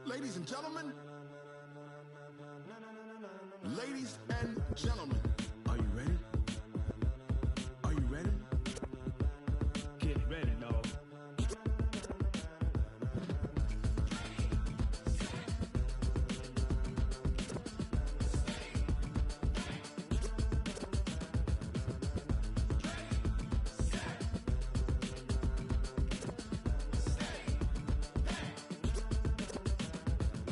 Ladies and gentlemen, ladies and gentlemen, are you ready? Are you ready? Get ready, dog.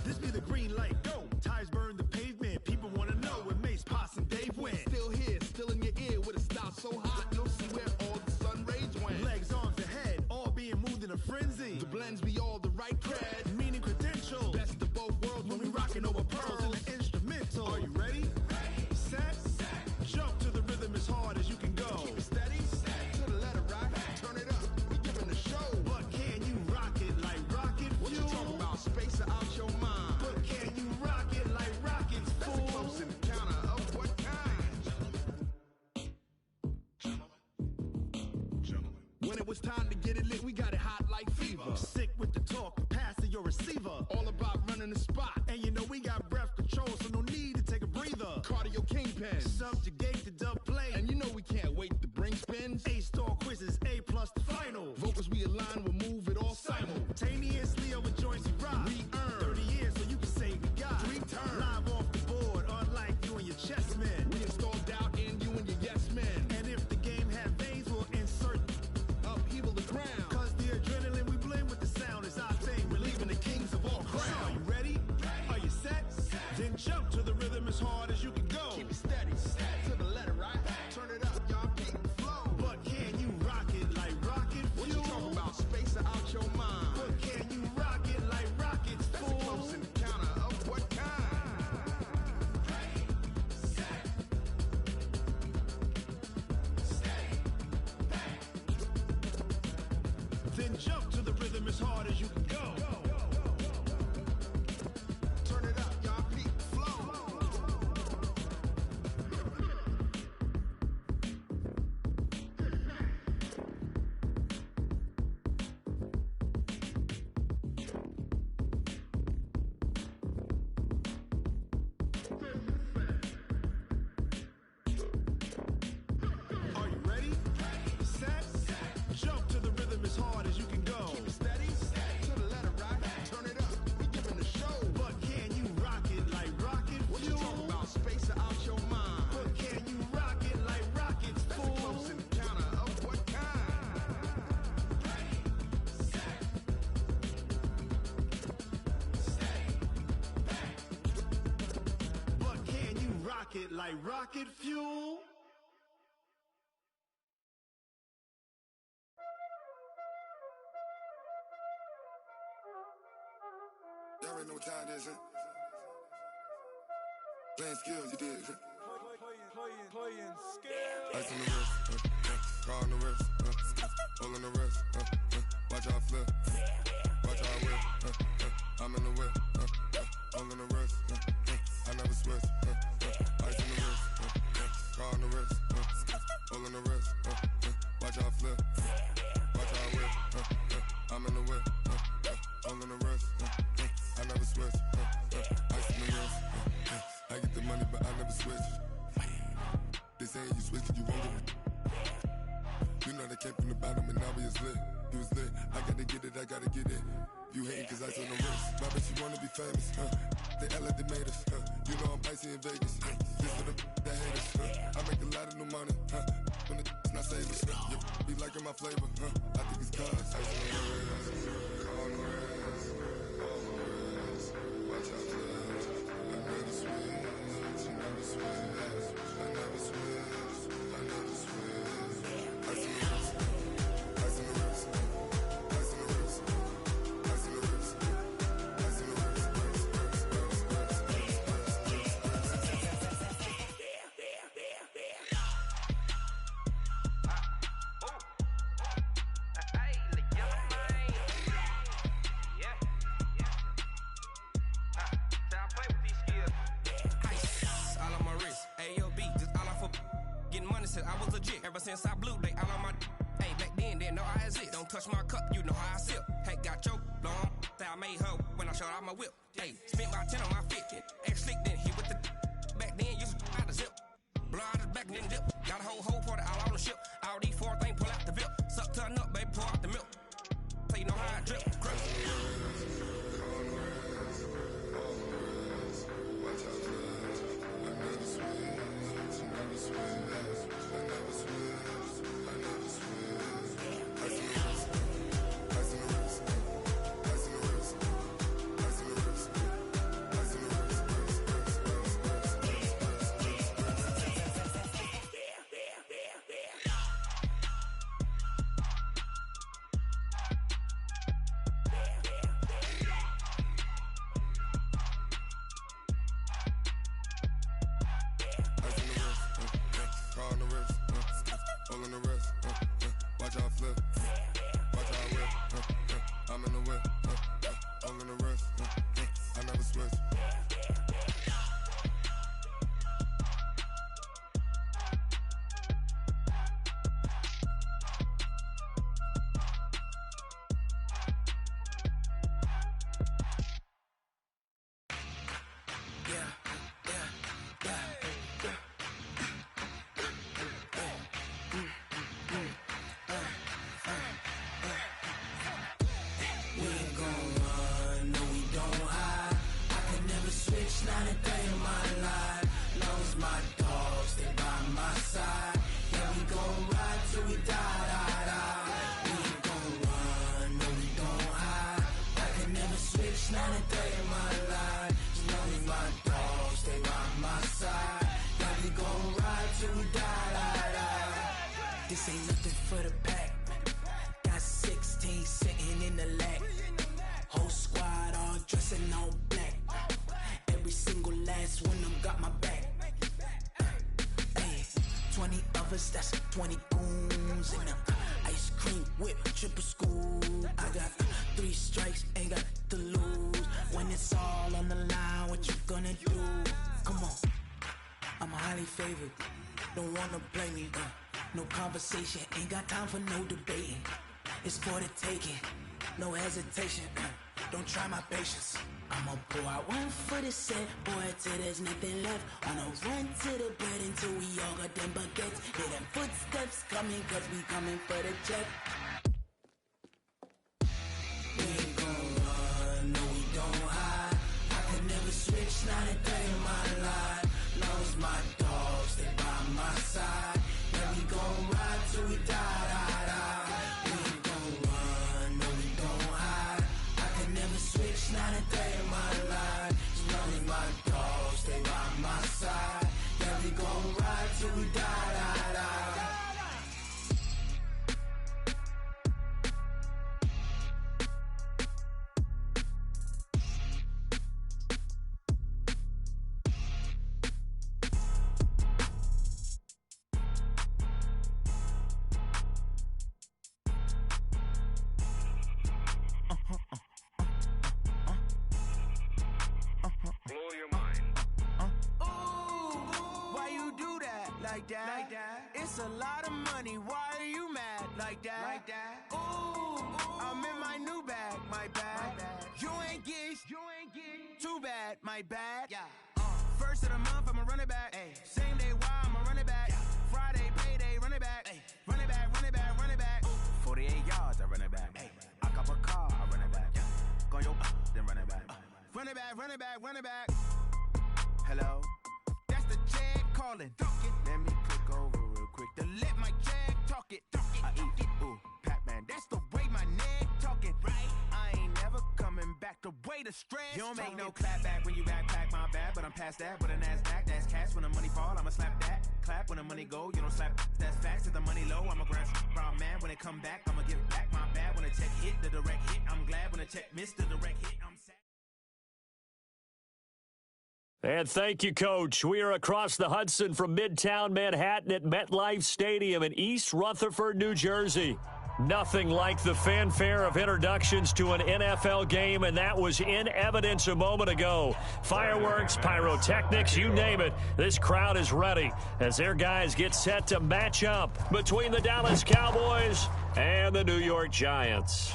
This be the green light, go. Tires burn the pavement. People wanna know where Mace, Potts, and Dave went. Still here, still in your ear with a style so hot, you'll see where all the sun rays went. Legs, arms, and head, all being moved in a frenzy. The blends be all the right cred, meaning credentials. Best of both worlds when we rockin' over pearls in the instrumental. Are you ready? Set, jump to the rhythm as hard as you can go. Keep it steady, to the letter right. Turn it up, we giving the show. But can you rock it like rocket fuel? What you talking about? Space or out your mind? But can you rock it like rockets, fool? That's a close encounter of what kind? Gentlemen. When it was time to get it lit, we got it hot like fever. Sick with the talk, pass to your receiver. All about running the spot. And you know we got breath control, so no need to take a breather. Cardio kingpin, subjugate the dub play. And you know we can't wait to bring spins. A-star quizzes, A+ the final. Vocals we align, we'll move it all simultaneously over joints we rock. We earn 30 years, so you can say we got 3 turns. Live off the board, unlike you and your chess men. We install doubt in you and your yes men. And if the game had veins, we'll insert upheaval the ground. Cause the adrenaline we blend with the sound is our thing. We're leaving the kings of all crowns. Are you ready? Are you set? Then jump to the rhythm as hard as you can go. Keep it steady, to the letter right. Turn it up, y'all keep the flow. But can you rock it like rocket fuel? What you talking about? Space or out your mind? But can you rock it like rockets, fool? That's a close encounter of what kind? Then jump to the rhythm as hard as you can go. Turn it up, y'all peak flow. Are you ready? Set, jump to the rhythm as hard as you can go. Keep it steady, to the letter right. Turn it up, we giving the show. But can you rock it like rocket fuel? What you talking about? Space or out your mind? But can you rock it like rockets, fool? That's a close encounter of what kind? But can you rock it like rocket fuel? Y'all already know what time it is, huh? Playing skills, you did, huh? Playing scale. Ice on the wrist, car on the wrist, hole in the wrist, watch how I flip, watch how I whip, I'm in the whip, hole in the wrist, I never switch, ice on the wrist, car on the wrist, hole in the wrist, watch how I flip, watch how I whip, I'm in the whip, hole in the wrist, I never switch, ice on the wrist, I get the money but I never switch. They saying you switch 'cause you won't get it. You know they came from the bottom and now we is lit. You was lit, I gotta get it, I gotta get it. You hating 'cause ice on the wrist. My bitch, you wanna be famous, They act like they made us, You know I'm icy in Vegas, This for the that hate us, I make a lot of new money, When it's not savers, You be liking my flavor, I think it's cause ice on the wrist, on the wrist, on the wrist. Watch out, please. I never switch, I never switch, I never switch, I never switch. Ice on the wrist, ice on the wrist, ice on the wrist, ice on the wrist, ice on the wrist, Ever since I blew, they all on my hey, back then, didn't know I exist. Don't touch my cup, you know how I sip. Hey, got your long, that I made her when I showed out my whip. Hey, spent about 10 on my 50. Ex slick then hit with the back then used to out the zip. Blow out the back then dip. Got a whole party all on the ship. All these four things pull out the VIP. Suck turn up, baby, pour out the milk. So you know how I drip. Grip. This ain't nothing for the pack. Got 16 sitting in the lag. Whole squad all dressing all black. Every single last one of them got my back. Hey, 20 of us, that's 20 goons in them. Ice cream whip, triple school. I got 3 strikes, ain't got to lose. When it's all on the line, what you gonna do? Come on, I'm highly favored. Don't wanna play me, no conversation, ain't got time for no debating. It's for the taking, no hesitation. Don't try my patience. I'ma pour out one for the set, boy, till there's nothing left. On a run to the bread until we all got them baguettes. Hear them footsteps coming, cause we coming for the check. We ain't gon' run, no we don't hide. I could never switch, not a day in my life. Long as my dogs, they by my side. Yeah, we gon' ride till we die. We ain't gon' run, no we don't hide. I could never switch, not a day in my life. As long as my dogs, they by my side. Yeah, we gon' ride till we die. Like that. It's a lot of money. Why are you mad like that? Like that. Ooh, I'm in my new bag. My bad. You ain't get too bad. My bad. Yeah. First of the month, I'ma run it back. Ay. Same day, why I'ma run it back. Yeah. Friday, payday, run it back. Ay. Run it back, run it back, run it back. 48 yards, I run it back. Ay. I cop a car, I run it back. Yeah. Go yo, then run it back. Run it back, run it back, run it back. Hello. The jag calling. Let me click over real quick to let my jag talk it. I eat it, ooh, Pac-Man. That's the way my neck talking. Right? I ain't never coming back the way the stress. You don't make no clap back when you backpack, my bad, but I'm past that. But a NASDAQ, that's cash. When the money fall, I'ma slap that. Clap when the money go, you don't slap. That's facts. If the money low, I'ma grab brown man. When it come back, I'ma give back my bad. When the check hit, the direct hit. I'm glad when the check missed the direct hit. I'm sad. And thank you, Coach. We are across the Hudson from Midtown Manhattan at MetLife Stadium in East Rutherford, New Jersey. Nothing like the fanfare of introductions to an NFL game, and that was in evidence a moment ago. Fireworks, pyrotechnics, you name it. This crowd is ready as their guys get set to match up between the Dallas Cowboys and the New York Giants.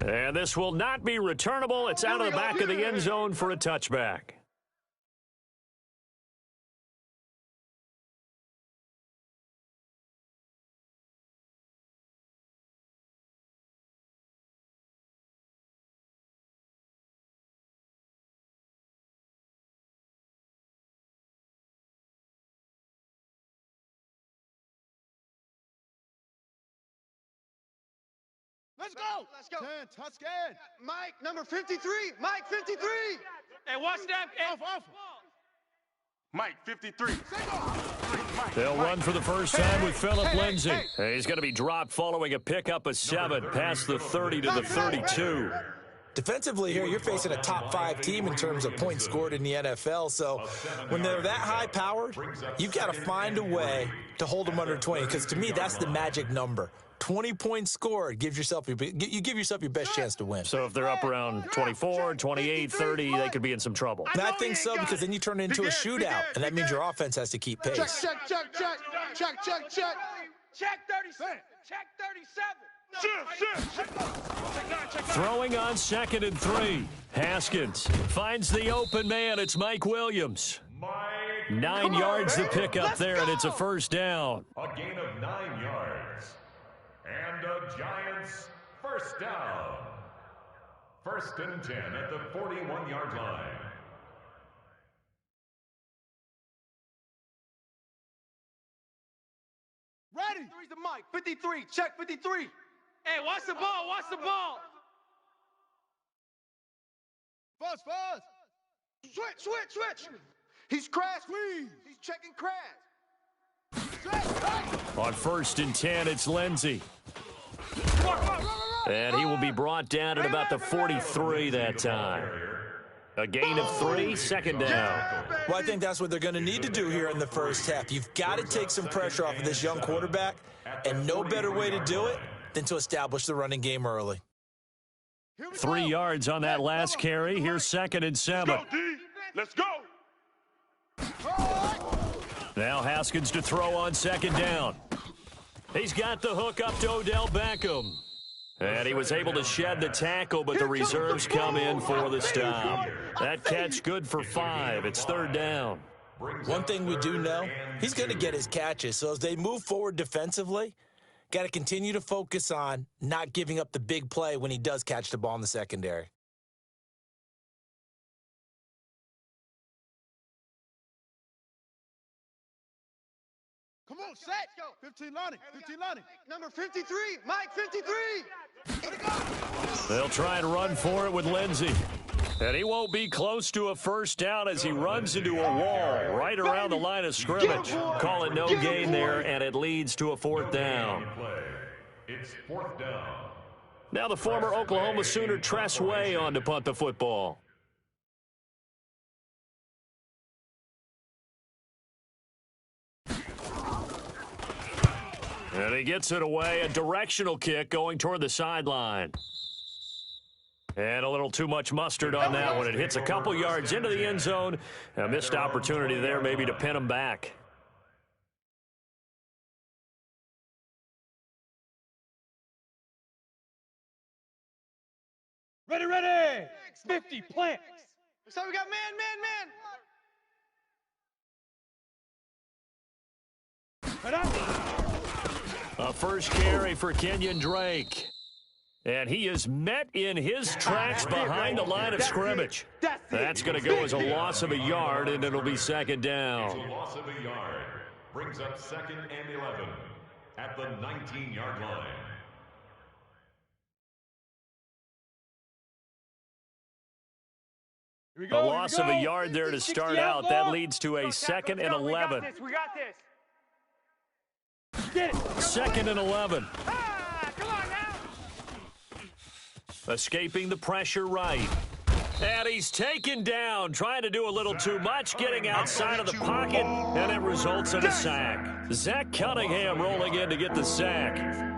And this will not be returnable. It's out of the back of the end zone for a touchback. Let's go. Let's go. 10, Tuscan. Mike, number 53. Mike, 53. Hey, watch that. Off. Mike, 53. They'll run for the first time with Philip Lindsay. He's going to be dropped following a pickup of 7 past the 30 to the 32. Defensively here, you're facing a top 5 team in terms of points scored in the NFL. So when they're that high-powered, you've got to find a way to hold them under 20. Because to me, that's the magic number. 20 points scored gives yourself you give yourself your best chance to win. So if they're up around 24, 28, 30, they could be in some trouble. And I think so, because then you turn it into a shootout, and that means your offense has to keep pace. Check 37. Throwing on 2nd and 3. Haskins finds the open man. It's Mike Williams. 9 yards to pick up there, and it's a first down. A gain of 9 yards. And a Giants first down. 1st and 10 at the 41-yard line. Ready. 3's the Mike. 53. Check 53. Hey, watch the ball. Fuzz. Switch. He's crash. Please. He's checking crash. On 1st and 10, it's Lindsay. And he will be brought down at about the 43 that time. A gain of 3, 2nd down. Well, I think that's what they're going to need to do here in the first half. You've got to take some pressure off of this young quarterback, and no better way to do it than to establish the running game early. 3 yards on that last carry. Here's 2nd and 7. Let's go. Now Haskins to throw on 2nd down. He's got the hook up to Odell Beckham. And he was able to shed the tackle, but the reserves come in for the stop. That catch good for 5. It's 3rd down. One thing we do know, he's going to get his catches. So as they move forward defensively, got to continue to focus on not giving up the big play when he does catch the ball in the secondary. Come on, set. 15 Lonnie. Number 53. Mike, 53. They'll try and run for it with Lindsay. And he won't be close to a first down as he runs into a wall right around the line of scrimmage. Call it no gain there, and it leads to a 4th down. It's 4th down. Now the former Oklahoma Sooner Tress Way on to punt the football. And he gets it away, a directional kick going toward the sideline. And a little too much mustard on that one. It hits a couple yards into the end zone. A missed opportunity there maybe to pin him back. Ready. 50, plant. So we got man. A first carry for Kenyon Drake. And he is met in his tracks behind the line of scrimmage. That's going to go as a loss of a yard, and it'll be 2nd down. It's a loss of a yard. Brings up 2nd and 11 at the 19-yard line. A loss of a yard there to start out. That leads to a 2nd and 11. We got this. 2nd and 11. Come on now. Escaping the pressure right. And he's taken down, trying to do a little too much, getting outside of the pocket, and it results in a sack. Zach Cunningham rolling in to get the sack.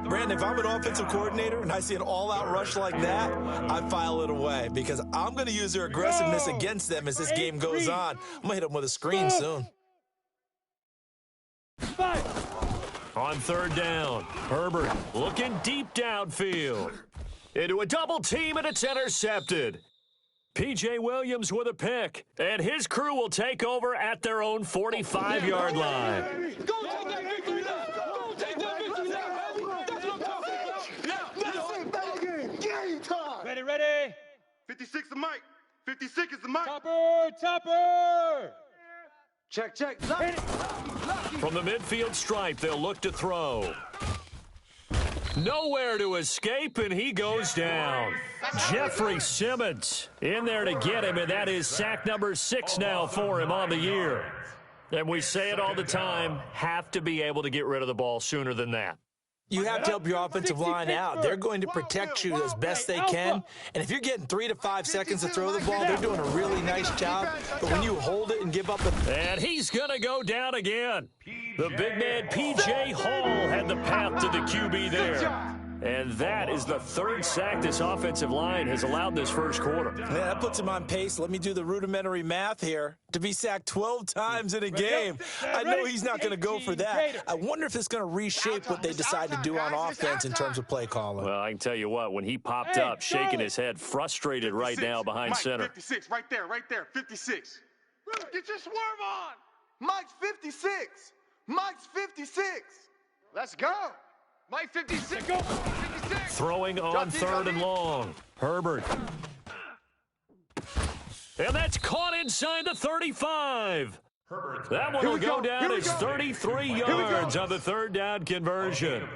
Brandon, if I'm an offensive coordinator and I see an all-out rush like that, I file it away because I'm going to use their aggressiveness against them as this game goes on. I'm going to hit them with a screen soon. On 3rd down, Herbert looking deep downfield. into a double team, and it's intercepted. P.J. Williams with a pick, and his crew will take over at their own 45-yard line. Go take that victory lap. Go take that victory lap. That's what I'm talking about. Game time. Ready. 56 the mic. 56 is the mic. Topper. Check. From the midfield stripe, they'll look to throw. Nowhere to escape, and he goes down. Jeffrey Simmons in there to get him, and that is sack number 6 now for him on the year. And we say it all the time, have to be able to get rid of the ball sooner than that. You have to help your offensive line out. They're going to protect you as best they can. And if you're getting 3 to 5 seconds to throw the ball, they're doing a really nice job. But when you hold it and give up the... And he's going to go down again. The big man, P.J. Hall, had the path to the QB there. And that is the 3rd sack this offensive line has allowed this first quarter. Yeah, that puts him on pace. Let me do the rudimentary math here. To be sacked 12 times in a game. I know he's not going to go for that. I wonder if it's going to reshape what they decide to do on offense in terms of play calling. Well, I can tell you what, when he popped up, shaking his head, frustrated right now behind center. 56, right there, 56. Get your swerve on. Mike's 56. Mike's 56. Let's go. Mike 56. Go. 56. Throwing on 3rd and long. Herbert. And that's caught inside the 35. That one will go down as 33 yards on the 3rd down conversion.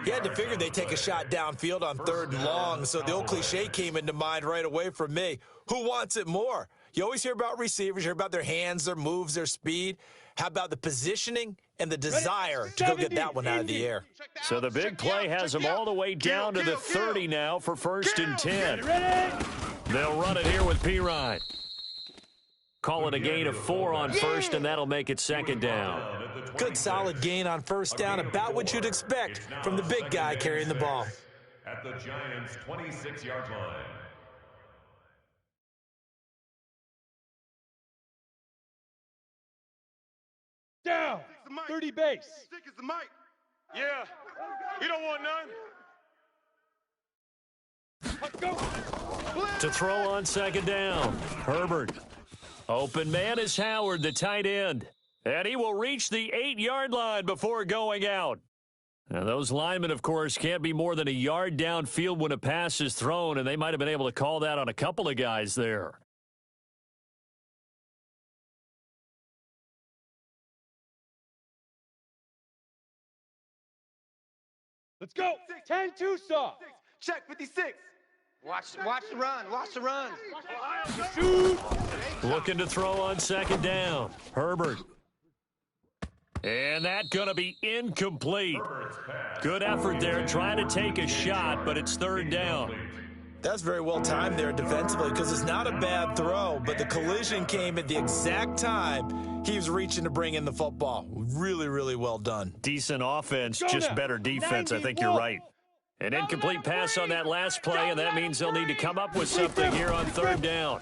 He had to figure they'd take a shot downfield on 3rd and long, so the old cliche came into mind right away from me. Who wants it more? You always hear about receivers, you hear about their hands, their moves, their speed. How about the positioning and the desire to go get that one out of the air? So the big play has them all the way down to the 30 now for 1st and 10. They'll run it here with Pirine. Call it a gain of 4 on 1st, and that'll make it 2nd down. Good solid gain on 1st down, about what you'd expect from the big guy carrying the ball. At the Giants' 26-yard line. Down. 30 base. Stick is the mic. Yeah. You don't want none. Let's go. To throw on 2nd down, Herbert. Open man is Howard, the tight end. And he will reach the 8-yard line before going out. Now, those linemen, of course, can't be more than a yard downfield when a pass is thrown, and they might have been able to call that on a couple of guys there. Let's go. 10-2 soft. Check 56. Watch the run. Shoot. Looking to throw on 2nd down. Herbert. And that's going to be incomplete. Good effort there trying to take a shot, but it's 3rd down. That's very well timed there defensively because it's not a bad throw, but the collision came at the exact time he was reaching to bring in the football. Really, really well done. Decent offense, just better defense. I think you're right. An incomplete pass on that last play, and that means they'll need to come up with something here on 3rd down.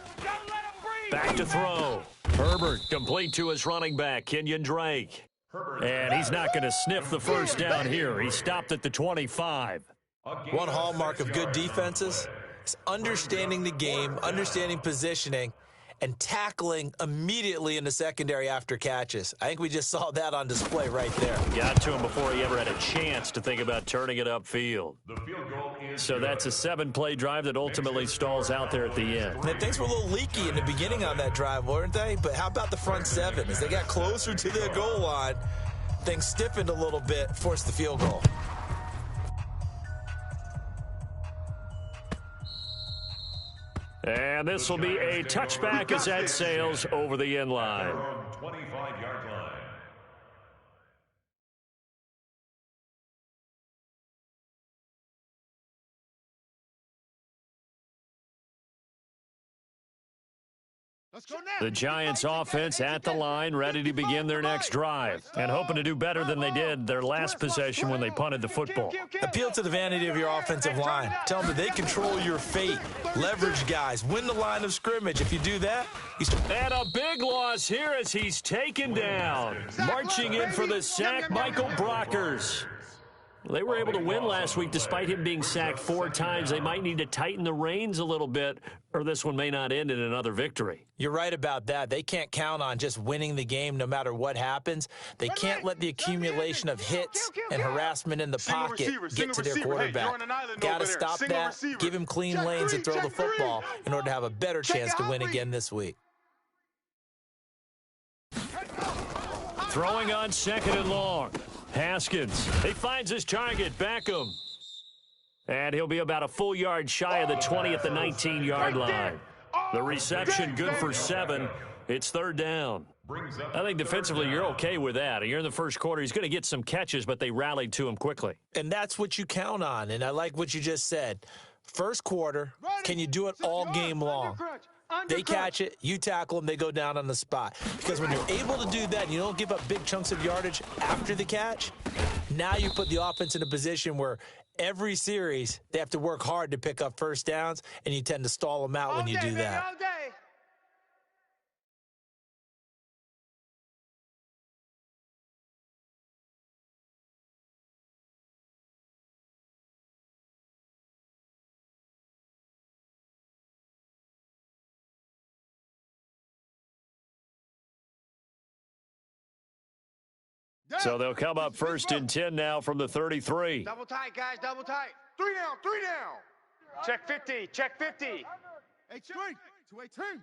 Back to throw. Herbert complete to his running back, Kenyon Drake. And he's not going to sniff the 1st down here. He stopped at the 25. One hallmark of good defenses is understanding the game, understanding positioning, and tackling immediately in the secondary after catches. I think we just saw that on display right there. Got to him before he ever had a chance to think about turning it upfield. So that's a 7-play drive that ultimately stalls out there at the end. And things were a little leaky in the beginning on that drive, weren't they? But how about the front 7? As they got closer to the goal line, things stiffened a little bit, forced the field goal. And this will be a touchback as that sails over the end line. 25-yard line. Let's go now. The Giants offense at the line, ready to begin their next drive, and hoping to do better than they did their last possession when they punted the football. Appeal to the vanity of your offensive line. Tell them that they control your fate. Leverage guys. Win the line of scrimmage. If you do that, and a big loss here as he's taken down. Marching in for the sack, Michael Brockers. They were able to win last week despite him being sacked 4 times. They might need to tighten the reins a little bit, or this one may not end in another victory. You're right about that. They can't count on just winning the game no matter what happens. They can't let the accumulation of hits and harassment in the pocket get to their quarterback. Got to stop that, give him clean lanes and throw the football in order to have a better chance to win again this week. Throwing on 2nd and long. Haskins. He finds his target, Beckham. And he'll be about a full yard shy of the 20 at the 19-yard line. The reception good for 7. It's 3rd down. I think defensively you're okay with that. You're in the first quarter. He's going to get some catches, but they rallied to him quickly. And that's what you count on, and I like what you just said. First quarter, can you do it all game long? They catch it, you tackle them, they go down on the spot. Because when you're able to do that and you don't give up big chunks of yardage after the catch, now you put the offense in a position where every series they have to work hard to pick up first downs, and you tend to stall them out when you do that. So they'll come up 1st and 10 now from the 33. Double tight, guys, double tight. 3 down, 3 down. Check 50, check 50. Hey, straight. 218.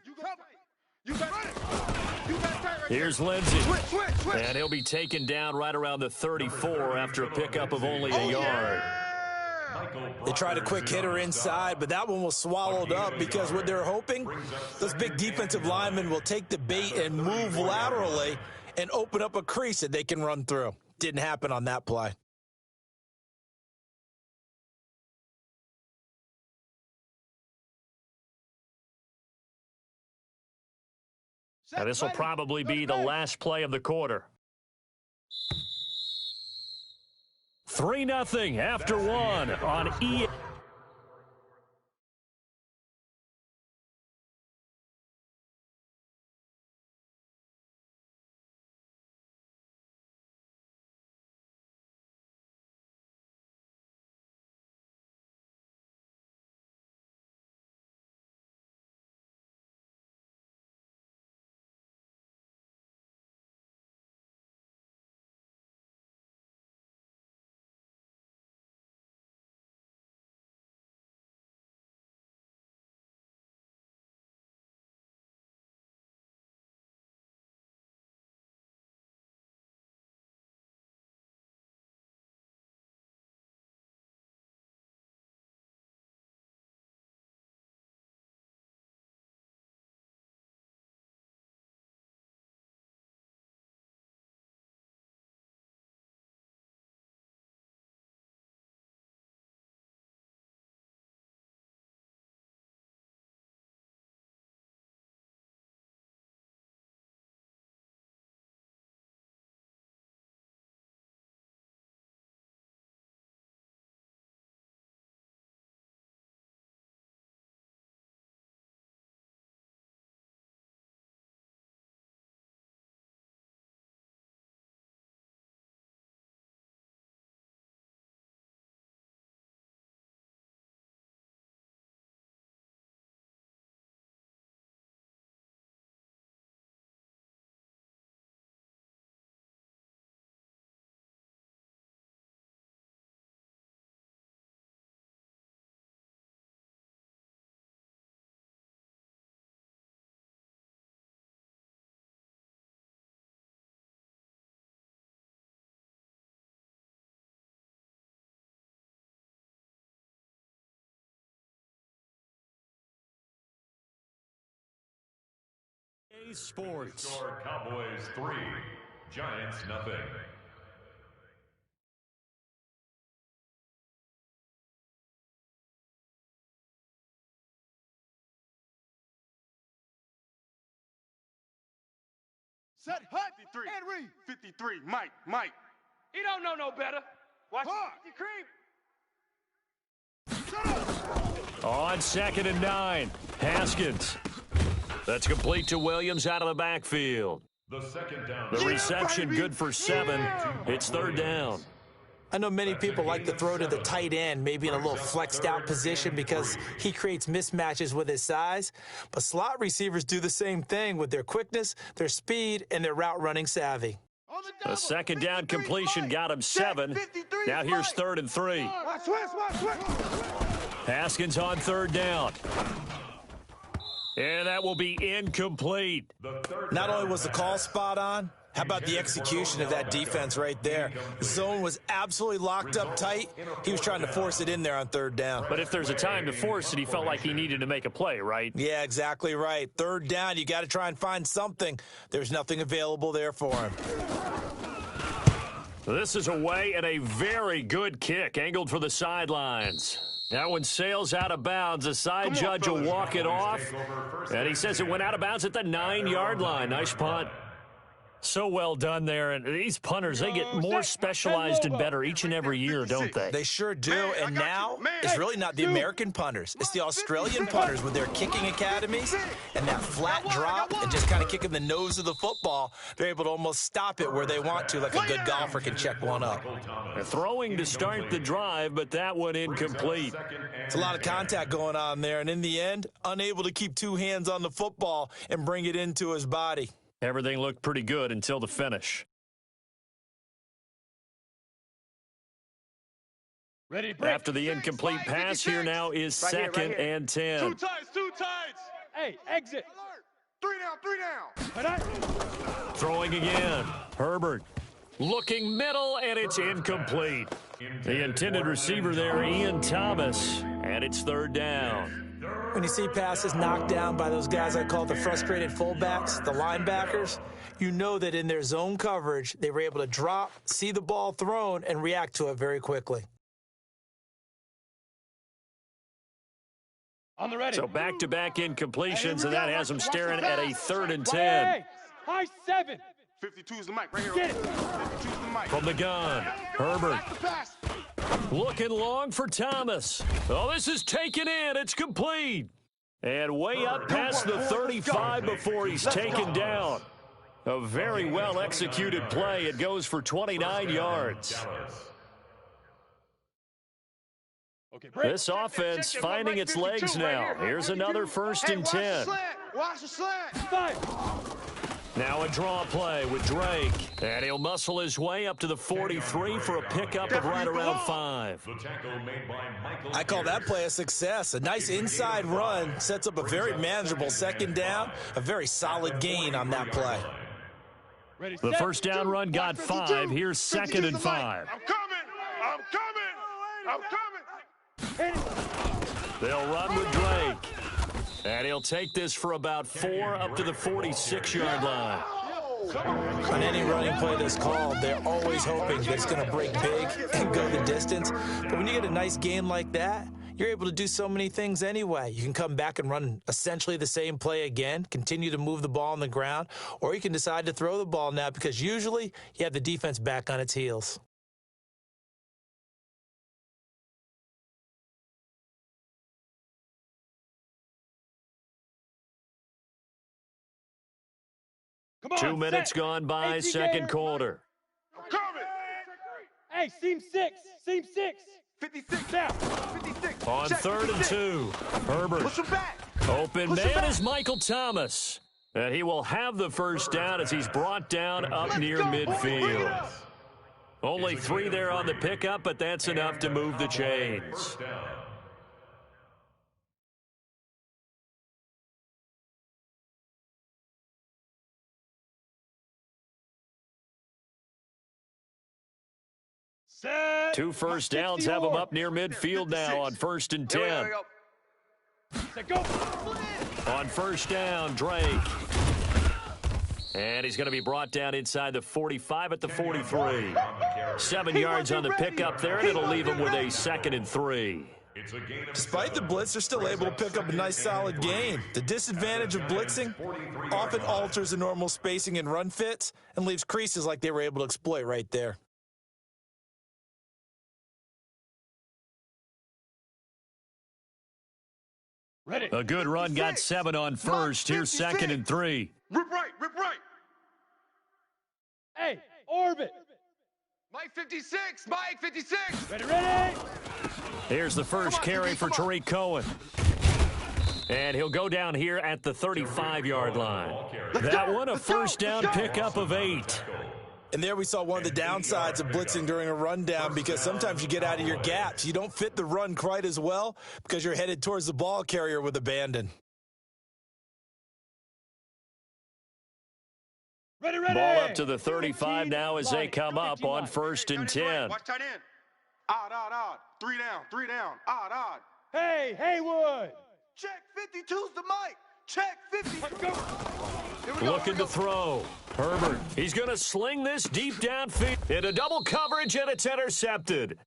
You got it. You got tight right Here's there. Lindsey. Switch. And he'll be taken down right around the 34 after a pickup of only a yard. They tried a quick hitter inside, but that one was swallowed up because what they're hoping, those big defensive linemen will take the bait and move laterally and open up a crease that they can run through. Didn't happen on that play. Now this will probably be the last play of the quarter. 3-0 after 1 on EA. Sports. Score Cowboys 3, Giants 0. Set, hut, 53. And read. 53, Mike. He don't know no better. Watch Shut it, creep. up. On 2nd and 9, Haskins. That's complete to Williams out of the backfield. The second down. The reception good for 7. It's 3rd down. I know many people like to throw to the tight end, maybe in a little flexed out position because he creates mismatches with his size. But slot receivers do the same thing with their quickness, their speed, and their route running savvy. A second down completion got him 7. Now here's 3rd and 3. Haskins on 3rd down. And that will be incomplete. Not only was the call spot on, how about the execution of that defense right there? The zone was absolutely locked up tight. He was trying to force it in there on 3rd down. But if there's a time to force it, he felt like he needed to make a play, right? Yeah, exactly right. 3rd down, you got to try and find something. There's nothing available there for him. This is away and a very good kick, angled for the sidelines. That one sails out of bounds. The side judge will walk it off. And he says it went out of bounds at the 9-yard line. Nice punt. So well done there. And these punters, they get more specialized and better each and every year, don't they? They sure do. And now it's really not the American punters. It's the Australian punters with their kicking academies and that flat drop and just kind of kicking the nose of the football. They're able to almost stop it where they want to, like a good golfer can check one up. They're throwing to start the drive, but that one incomplete. It's a lot of contact going on there. And in the end, unable to keep 2 hands on the football and bring it into his body. Everything looked pretty good until the finish. Ready to break. After the incomplete pass, here now is 2nd and 10. Two tides. Hey, exit. 3 down. Throwing again. Herbert looking middle, and it's incomplete. The intended receiver there, Ian Thomas, and it's 3rd down. When you see passes knocked down by those guys I call the frustrated fullbacks, the linebackers, you know that in their zone coverage, they were able to drop, see the ball thrown, and react to it very quickly. On the ready. So back-to-back incompletions, and that has them staring at a 3rd and 10. Hey, high 7. 52's the mic right here. Get it. 52's the mic. From the gun, Herbert looking long for Thomas. Oh, this is taken in. It's complete. And way up past the 35 before he's taken down. A very well-executed play. It goes for 29 yards. This offense finding its legs now. Here's another 1st and 10. Watch the slant. 5. Now a draw play with Drake. And he'll muscle his way up to the 43 for a pickup of right around 5. I call that play a success. A nice inside run sets up a very manageable 2nd down. A very solid gain on that play. The 1st down run got 5. Here's 2nd and 5. I'm coming. They'll run with Drake. And he'll take this for about 4 up to the 46-yard line. On any running play that's called, they're always hoping that it's going to break big and go the distance. But when you get a nice gain like that, you're able to do so many things anyway. You can come back and run essentially the same play again, continue to move the ball on the ground, or you can decide to throw the ball now because usually you have the defense back on its heels. On, 2 minutes set. gone by, ATK. 2nd quarter. I'm coming. Hey, seam 6. 56 down. 56. On Check, 3rd and 2, Herbert. Push him back. Open Push him man back. is Michael Thomas. And he will have the 1st down as he's brought down up near midfield. Only 3 there on the pickup, but that's enough to move the chains. Set. 2 first downs have him up near midfield now on 1st and 10. Set, go. On 1st down, Drake. And he's going to be brought down inside the 45 at the 43. 7 yards on the pickup there, and it'll leave him with a 2nd and 3. Despite the blitz, they're still able to pick up a nice solid gain. The disadvantage of blitzing often alters the normal spacing and run fits and leaves creases like they were able to exploit right there. Ready. A good run got 7 on 1st. Here's 2nd and 3. Rip right. Hey, orbit. Mike 56, Mike 56. Ready, ready. Here's the first carry for Tariq Cohen. And he'll go down here at the 35-yard line. That one, a first down pickup of 8. And there we saw one of the downsides of blitzing during a rundown, because sometimes you get out of your gaps. You don't fit the run quite as well because you're headed towards the ball carrier with abandon. Ready, ready. Ball up to the 35 now as they come up on 1st and 10. Watch tight end. Odd. 3 down, 3 down. Odd. Hey, Haywood. Check 52's the mic. Check 52. Looking to throw. Herbert. He's going to sling this deep downfield into double coverage, and it's intercepted.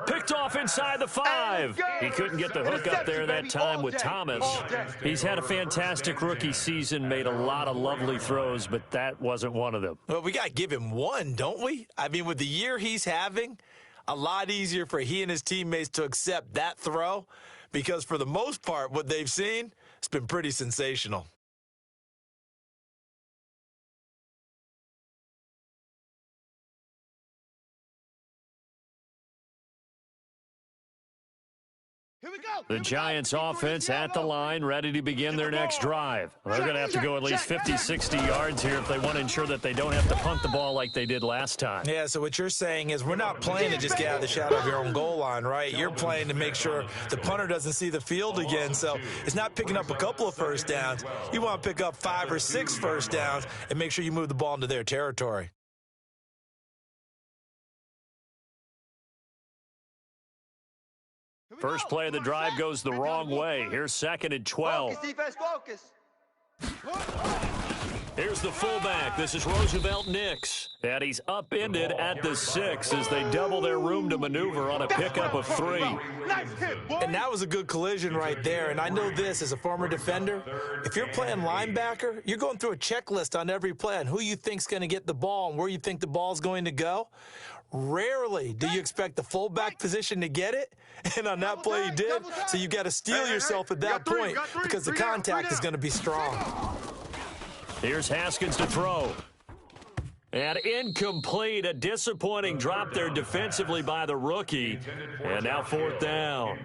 Picked off inside the 5. He couldn't get the hook up there that time with Thomas. He's had a fantastic rookie season, made a lot of lovely throws, but that wasn't one of them. Well, we got to give him one, don't we? I mean, with the year he's having, a lot easier for he and his teammates to accept that throw, because for the most part, what they've seen, it's been pretty sensational. Here we go. The Giants offense at the line, ready to begin their next drive. They're going to have to go at least 50, 60 yards here if they want to ensure that they don't have to punt the ball like they did last time. Yeah, so what you're saying is we're not playing to just get out of the shadow of your own goal line, right? You're playing to make sure the punter doesn't see the field again. So it's not picking up a couple of first downs. You want to pick up 5 or 6 first downs and make sure you move the ball into their territory. First play of the drive goes the wrong way. Here's 2nd and 12. Focus, defense, focus. Here's the fullback. This is Roosevelt Nix. And he's upended at the 6 as they double their room to maneuver on a pickup of 3. And that was a good collision right there. And I know this as a former defender. If you're playing linebacker, you're going through a checklist on every play on who you think's going to get the ball and where you think the ball's going to go. Rarely do you expect the fullback position to get it, and on that play he did, so you got to steel yourself at that point because the contact is going to be strong. Here's Haskins to throw. And incomplete, a disappointing drop there defensively by the rookie, and now 4th down.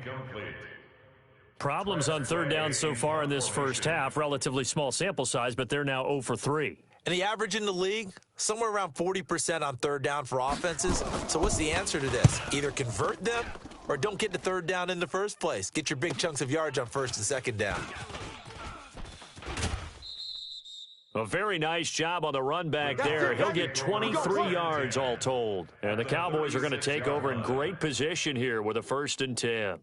Problems on 3rd down so far in this first half, relatively small sample size, but they're now 0 for 3. And the average in the league, somewhere around 40% on 3rd down for offenses. So what's the answer to this? Either convert them or don't get to 3rd down in the first place. Get your big chunks of yards on 1st and 2nd down. A very nice job on the run back there. He'll get 23 yards all told. And the Cowboys are going to take over in great position here with a 1st and 10. Here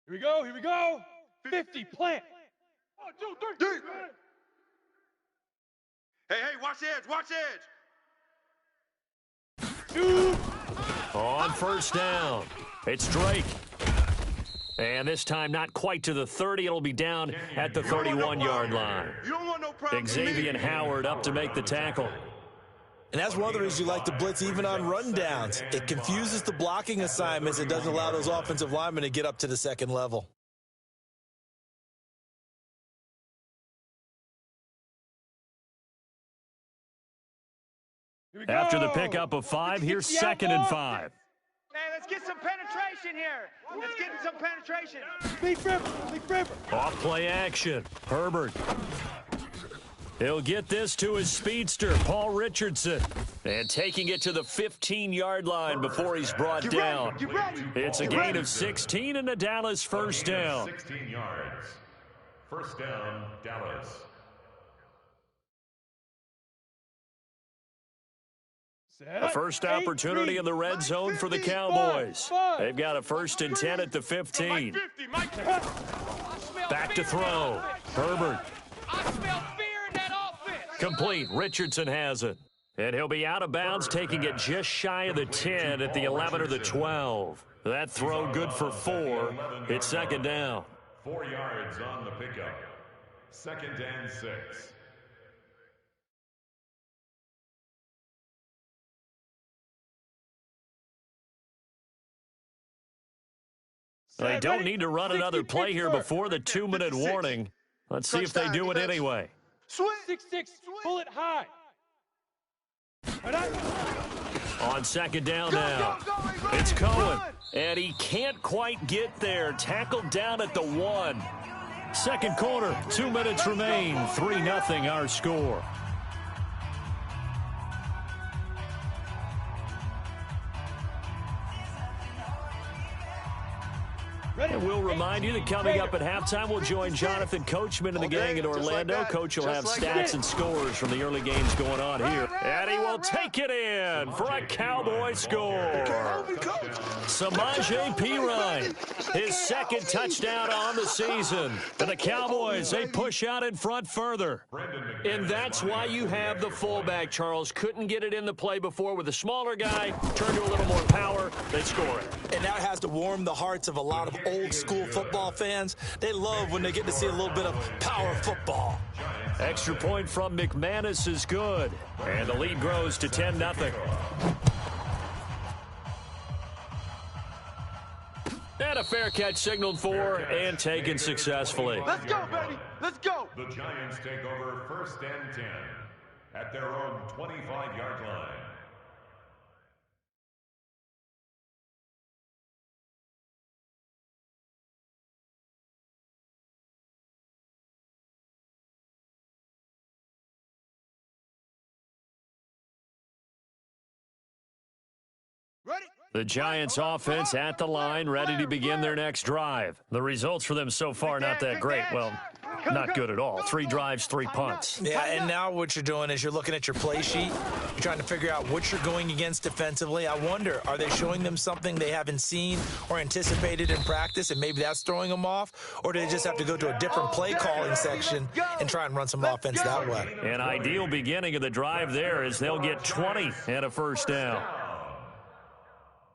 we go. 50, plant. 1, 2, 3. Hey, watch edge. Shoot. On 1st down, it's Drake. And this time not quite to the 30. It'll be down at the 31-yard line. You don't want no problem. Xavier Howard up to make the tackle. And that's one of the reasons you like to blitz even on rundowns. It confuses the blocking assignments. It doesn't allow those offensive linemen to get up to the 2nd level. After the pickup of 5, here's 2nd and 5. Hey, let's get some penetration here. Let's get some penetration. Big River. Off play action. Herbert. He'll get this to his speedster, Paul Richardson. And taking it to the 15-yard line before he's brought down. It's a gain of 16 and a Dallas 1st down. 16 yards. 1st down, Dallas. A first opportunity in the red zone for the Cowboys. They've got a 1st and 10 at the 15. Back to throw. Herbert. Complete. Richardson has it. And he'll be out of bounds, taking it just shy of the 10 at the 11 or the 12. That throw good for 4. It's 2nd down. 4 yards on the pickup. 2nd and 6. They don't need to run another play here before the 2-minute warning. Let's see if they do it anyway. 6-6, pull it high. On second down now. It's Cohen, and he can't quite get there. Tackled down at the 1. Second quarter, 2 minutes remain. 3-0 our score. And we'll remind you that coming up at halftime, we'll join Jonathan Coachman and the gang in Orlando. Like Coach will have stats and scores from the early games going on here. And he will take it in for a Cowboy score. Samaje Perine, his second touchdown on the season. And the Cowboys, they push out in front further. And that's why you have the fullback, Charles. Couldn't get it in the play before with a smaller guy. Turn to a little more power. They score it. And that has to warm the hearts of a lot of old-school football fans. They love when they get to see a little bit of power football. Extra point from McManus is good. And the lead grows to 10-0. And a fair catch signaled for and taken successfully. Let's go, baby. Let's go. The Giants take over 1st and 10 at their own 25-yard line. Ready? The Giants offense at the line, ready to begin their next drive. The results for them so far not that great. Well, not good at all. 3 drives, 3 punts. Yeah, and now what you're doing is you're looking at your play sheet. You're trying to figure out what you're going against defensively. I wonder, are they showing them something they haven't seen or anticipated in practice, and maybe that's throwing them off? Or do they just have to go to a different play calling section and try and run some offense that way? An ideal beginning of the drive there is they'll get 20 and a first down.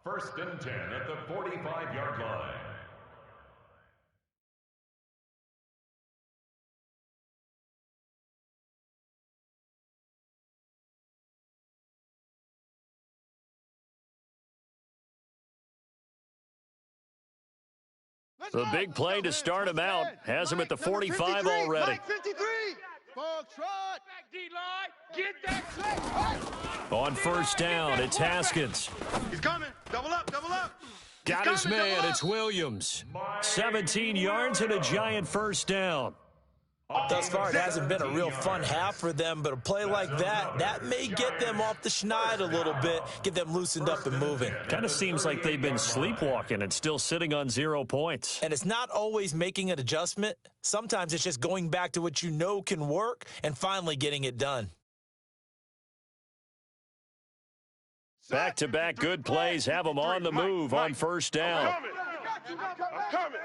1st and 10 at the 45-yard line. The big play to start him out has him at the 45 already. Mike 53. Foxtrot. Get that On first down, it's Haskins. He's coming. Double up, double up. Got his man, it's Williams. 17 yards and a giant first down. Thus far, it hasn't been a real fun half for them, but a play like that may get them off the schneid a little bit, get them loosened up and moving. Kind of seems like they've been sleepwalking and still sitting on 0 points. And it's not always making an adjustment. Sometimes it's just going back to what you know can work and finally getting it done. Back-to-back good plays have them on the move on first down. I'm coming.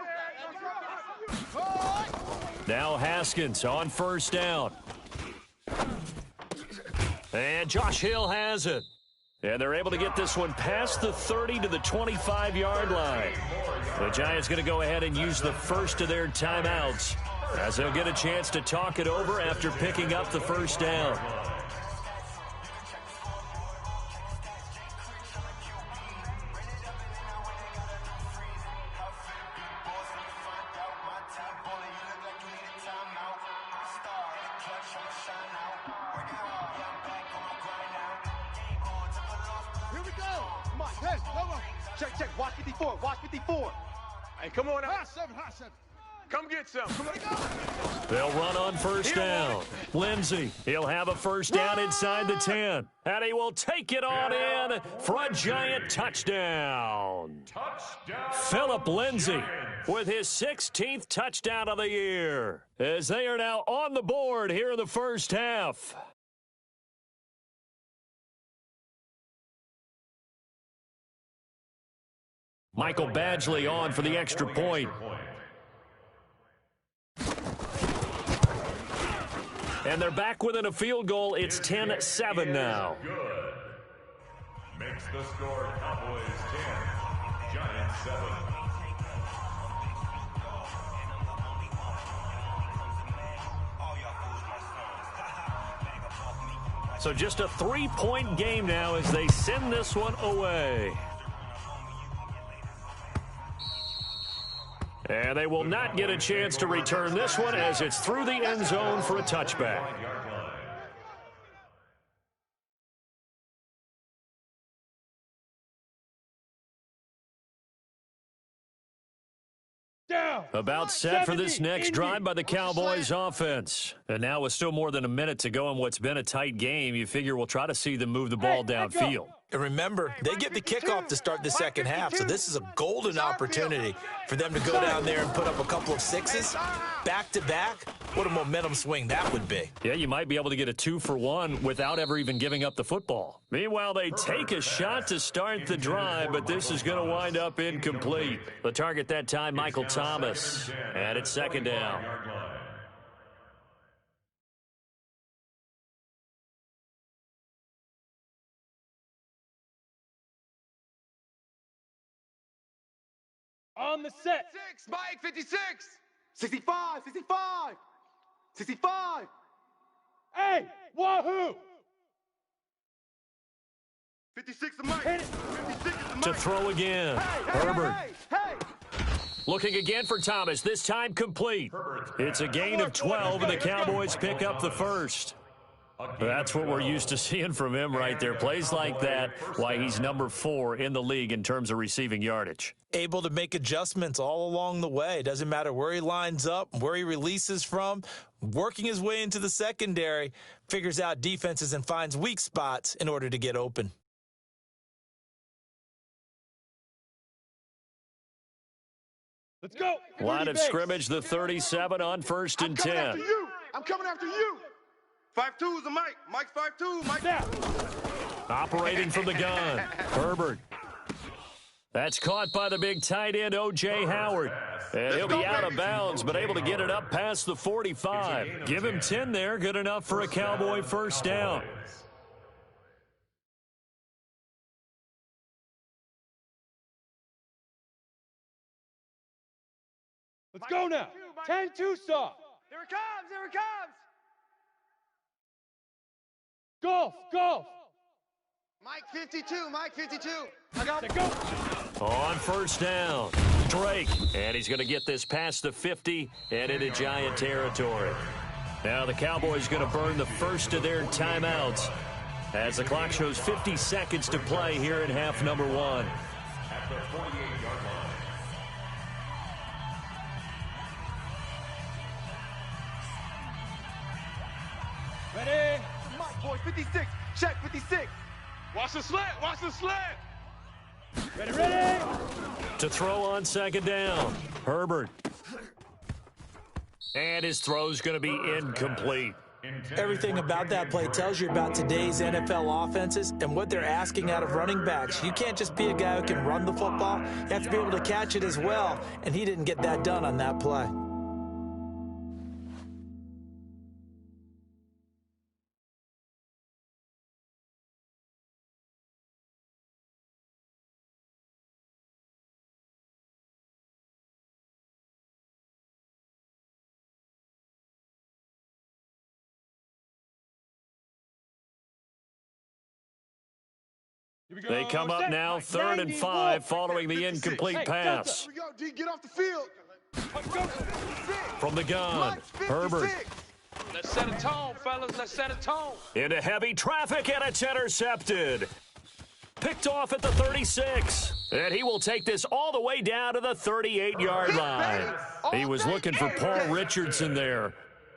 Now Haskins on first down. And Josh Hill has it. And they're able to get this one past the 30 to the 25-yard line. The Giants going to go ahead and use the first of their timeouts as they'll get a chance to talk it over after picking up the first down. Check. Watch 54. Watch 54. Hey, come on out. Hot 7. Come get some. Come on. They'll run on first down. Lindsey, he'll have a first down inside the 10. And he will take it on in for a giant touchdown. Philip Lindsey with his 16th touchdown of the year, as they are now on the board here in the first half. Michael Badgley on for the extra point. And they're back within a field goal. It's 10-7 now. Good. Makes the score Cowboys 10, Giants 7. So just a 3-point game now as they send this one away. And they will not get a chance to return this one as it's through the end zone for a touchback. down. About set for this next drive by the Cowboys offense. And now with still more than a minute to go in what's been a tight game, you figure we'll try to see them move the ball downfield. And remember, they get the kickoff to start the second half, so this is a golden opportunity for them to go down there and put up a couple of sixes back-to-back. What a momentum swing that would be. Yeah, you might be able to get a 2-for-1 without ever even giving up the football. Meanwhile, they take a shot to start the drive, but this is going to wind up incomplete. The target that time, Michael Thomas, and it's second down. On the set. 6, Mike, 56. 65, 65. 65. Hey, wahoo! 56 to Mike. 56 to Mike. To throw again. Herbert. Looking again for Thomas, this time complete. It's a gain of 12, and the Cowboys pick up the first. That's what we're used to seeing from him right there. Plays like that, why he's number 4 in the league in terms of receiving yardage. Able to make adjustments all along the way. Doesn't matter where he lines up, where he releases from, working his way into the secondary, figures out defenses and finds weak spots in order to get open. Let's go. Line of scrimmage, the 37 on 1st and 10. I'm coming after you. 5-2 is a Mike. Mike's 5-2. Mike. Operating from the gun. Herbert. That's caught by the big tight end, O.J. Howard. And he'll be out of bounds, but able to get it up past the 45. Give him 10 there. Good enough for a Cowboy first down. Let's go now. 10-2 stop. Here it comes. Here it comes. Golf. Mike 52. Mike 52. I got Go. On first down, Drake. And he's going to get this past the 50 and into Giant territory. Now the Cowboys going to burn the first of their timeouts as the clock shows 50 seconds to play here in half number 1. At the 48-yard line. Ready? Mike, boy, 56. Check 56. Watch the slant. Watch the slant. Ready. To throw on second down, Herbert. And his throw's going to be incomplete. Everything about that play tells you about today's NFL offenses and what they're asking out of running backs. You can't just be a guy who can run the football. You have to be able to catch it as well, and he didn't get that done on that play. They come up now, 3rd and 5, following the incomplete pass. Here we go, D. Get off the field. From the gun, Herbert. Let's set a tone, fellas. Let's set a tone. Into heavy traffic, and it's intercepted. Picked off at the 36. And he will take this all the way down to the 38-yard line. He was looking for Paul Richardson there.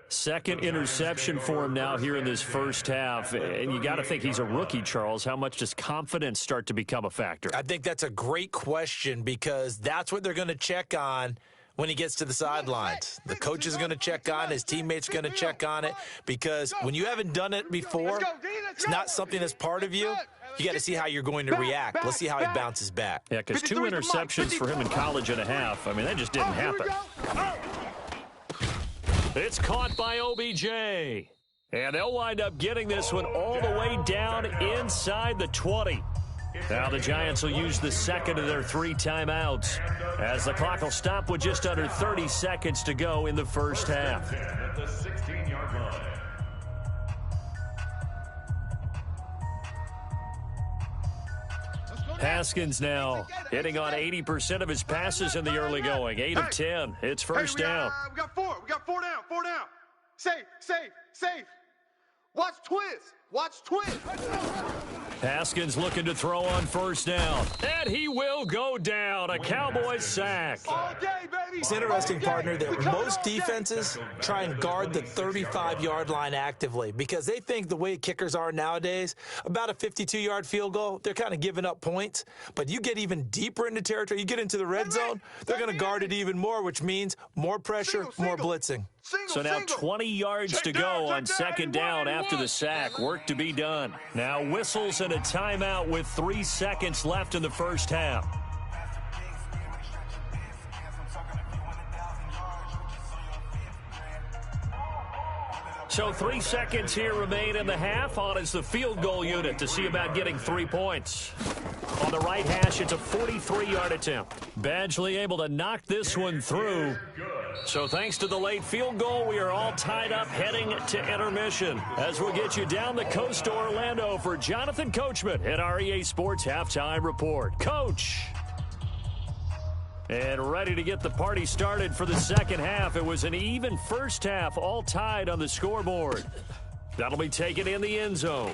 Second interception for him now here in this first half. And you got to think he's a rookie, Charles. How much does confidence start to become a factor? I think that's a great question because that's what they're going to check on when he gets to the sidelines. The coach is going to check on, his teammates are going to check on it because when you haven't done it before, it's not something that's part of you. You got to see how you're going to react. Let's see how he bounces back. Yeah, because 2 interceptions for him in college and a half. I mean, that just didn't happen. It's caught by OBJ. And they'll wind up getting this one all the way down inside the 20. Now the Giants will use the second of their 3 timeouts as the clock will stop with just under 30 seconds to go in the first half. At the 16-yard line. Haskins now hitting on 80% of his passes in the early going. 8 of 10. It's first down. We got 4. We got 4 down. 4 down. Safe. Watch twist. Haskins looking to throw on first down. And he will go down. A Cowboys sack. All day, baby. It's interesting, partner, that most defenses try and guard the 35-yard line actively because they think the way kickers are nowadays, about a 52-yard field goal, they're kind of giving up points. But you get even deeper into territory, you get into the red zone, they're going to guard it even more, which means more pressure, more blitzing. So now 20 yards to go on second down after the sack. Work to be done. Now whistles and a timeout with 3 seconds left in the first half. So 3 seconds here remain in the half. On is the field goal unit to see about getting 3 points. On the right hash, it's a 43-yard attempt. Badgley able to knock this one through. So thanks to the late field goal, we are all tied up heading to intermission. As we'll get you down the coast to Orlando for Jonathan Coachman at our EA Sports Halftime Report. Coach! And ready to get the party started for the second half. It was an even first half, all tied on the scoreboard. That'll be taken in the end zone.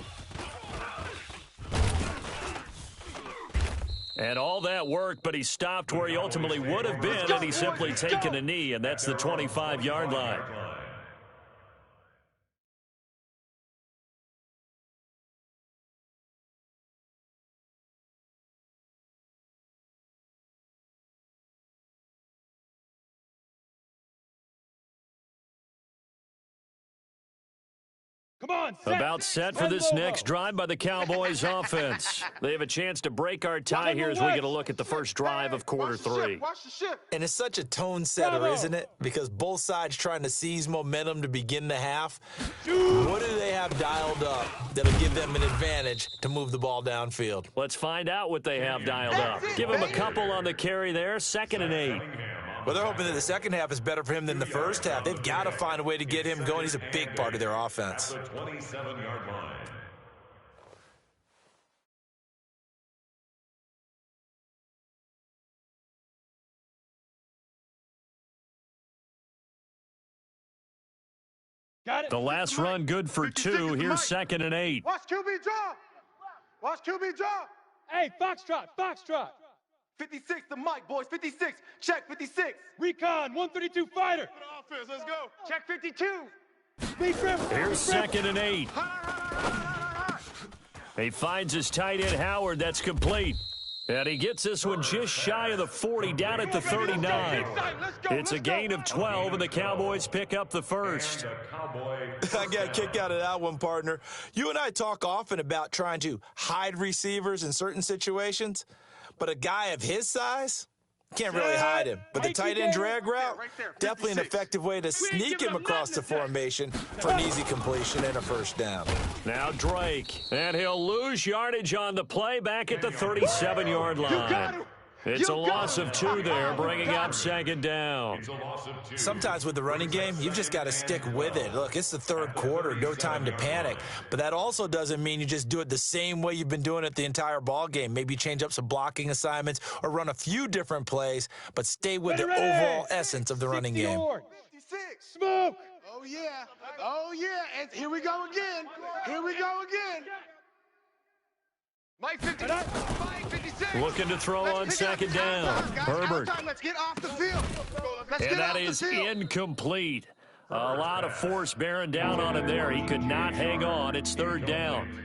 And all that worked, but he stopped where he ultimately would have been, and he's simply taken a knee, and that's the 25-yard line. Come on, About set for this next drive by the Cowboys offense. They have a chance to break our tie here as we get a look at the first drive of quarter three. And it's such a tone setter, isn't it? Because both sides trying to seize momentum to begin the half. What do they have dialed up that'll give them an advantage to move the ball downfield? Let's find out what they have dialed up. Give him a couple on the carry there, 2nd and 8. Well, they're hoping that the second half is better for him than the first half. They've got to find a way to get him going. He's a big part of their offense. The 27-yard line. Got it. The last run good for 2. Here's 2nd and 8. Watch QB draw. Watch QB draw. Hey, Foxtrot, Foxtrot. 56 to Mike, boys. 56. Check 56. Recon, 132 fighter. Offense, let's go. Check 52. Here's 2nd and 8. He finds his tight end, Howard. That's complete. And he gets this one just shy of the 40, down at the 39. It's a gain of 12, and the Cowboys pick up the first. I got a kick out of that one, partner. You and I talk often about trying to hide receivers in certain situations, but a guy of his size can't really hide him. But the tight end drag route, definitely an effective way to sneak him across the formation for an easy completion and a first down. Now Drake, and he'll lose yardage on the play back at the 37-yard line. It's a loss of 2 there, bringing up 2nd down. Sometimes with the running game, you've just got to stick with it. Look, it's the third quarter, no time to panic. But that also doesn't mean you just do it the same way you've been doing it the entire ball game. Maybe change up some blocking assignments or run a few different plays, but stay with the overall essence of the running game. 56. Smoke. Oh, yeah. Oh, yeah. And here we go again. Here we go again. Mike 56. Mike 56. Looking to throw on 2nd down. Herbert. Let's get off the field. And that is incomplete. A lot of force bearing down on him there. He could not hang on. It's 3rd down.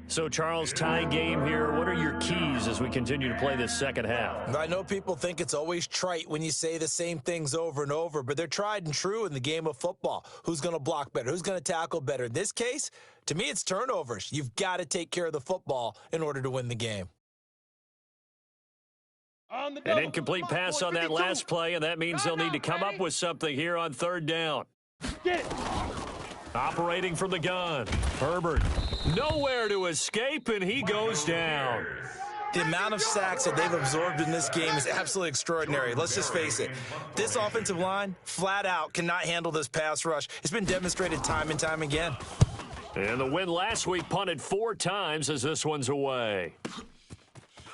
So, Charles, tie game here. What are your keys as we continue to play this second half? I know people think it's always trite when you say the same things over and over, but they're tried and true in the game of football. Who's going to block better? Who's going to tackle better? In this case, to me, it's turnovers. You've got to take care of the football in order to win the game. An incomplete pass on that last play, and that means they'll need to come up with something here on 3rd down. Get it. Operating from the gun. Herbert, nowhere to escape, and he goes down. The amount of sacks that they've absorbed in this game is absolutely extraordinary. Let's just face it. This offensive line, flat out, cannot handle this pass rush. It's been demonstrated time and time again. And the win last week punted 4 times as this one's away.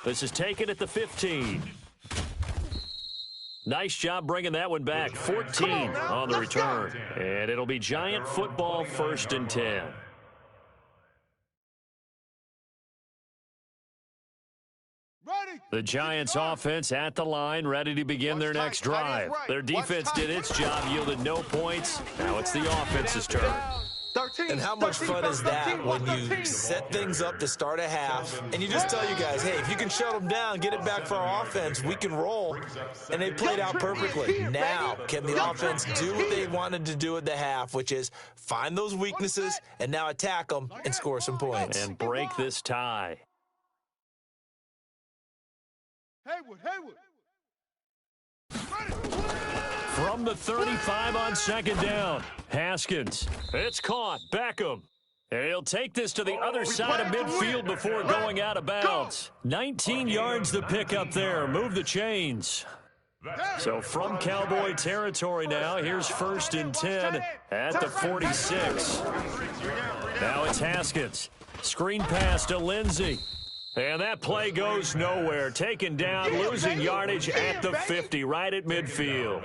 This is taken at the 15. Nice job bringing that one back. 14 on the return. And it'll be Giant football, 1st and 10. Ready. The Giants offense at the line, ready to begin their next drive. Their defense did its job, yielded no points. Now it's the offense's turn. And how much fun is that when you set things up to start a half and you just tell you guys, hey, if you can shut them down, get it back for our offense, we can roll. And they played out perfectly. Now, can the offense do what they wanted to do at the half, which is find those weaknesses and now attack them and score some points? And break this tie. Haywood. From the 35 on second down, Haskins. It's caught. Beckham. And he'll take this to the other side of midfield before going out of bounds. 19 yards to pick up there. Move the chains. So from Cowboy territory now, here's 1st and 10 at the 46. Now it's Haskins. Screen pass to Lindsey. And that play goes nowhere. Taken down, losing yardage at the 50, right at midfield.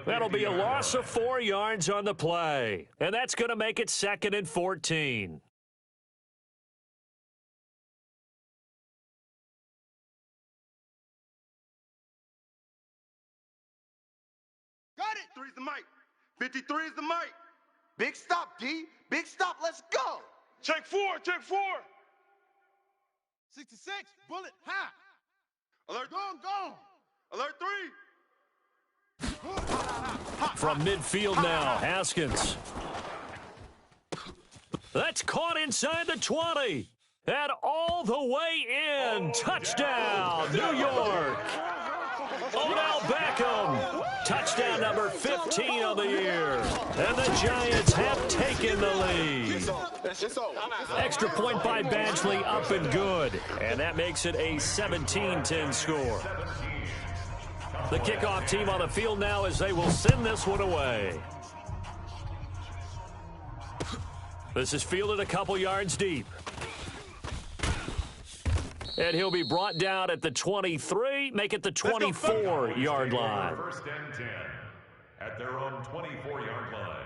That'll be a loss of 4 yards on the play. And that's going to make it 2nd and 14. Got it. 53's the mic. 53 is the mic. Big stop, D. Big stop. Let's go. Check 4. 66, bullet, high. Alert. Gone. Alert 3. From midfield now, Haskins. That's caught inside the 20. And all the way in. Touchdown, New York. Odell Beckham. Touchdown number 15 of the year. And the Giants have taken the lead. Extra point by Badgley, up and good. And that makes it a 17-10 score. The kickoff team on the field now as they will send this one away. This is fielded a couple yards deep. And he'll be brought down at the 23, make it the 24-yard line. 1st and 10 at their own 24-yard line.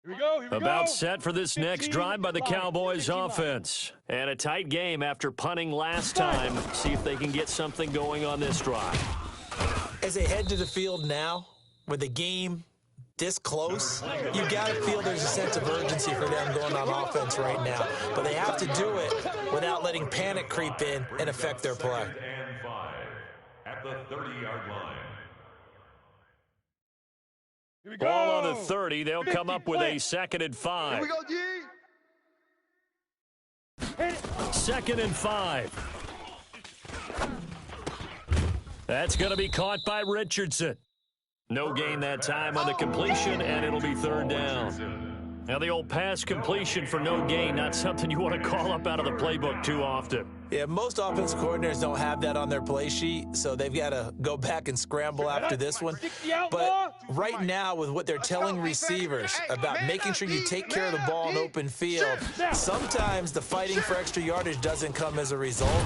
Here we go. About set for this next drive by the Cowboys offense. And a tight game after punting last time. See if they can get something going on this drive. As they head to the field now, with the game this close, you got to feel there's a sense of urgency for them going on offense right now. But they have to do it without letting panic creep in and affect their play. And 5 at the 30-yard line. Here we go. Ball on the 30. They'll come up with a 2nd and 5. Here we go, D. 2nd and 5. That's going to be caught by Richardson. No gain that time on the completion, and it'll be 3rd down. Now, the old pass completion for no gain, not something you want to call up out of the playbook too often. Yeah, most offensive coordinators don't have that on their play sheet, so they've got to go back and scramble after this one. But right now, with what they're telling receivers about making sure you take care of the ball in open field, sometimes the fighting for extra yardage doesn't come as a result.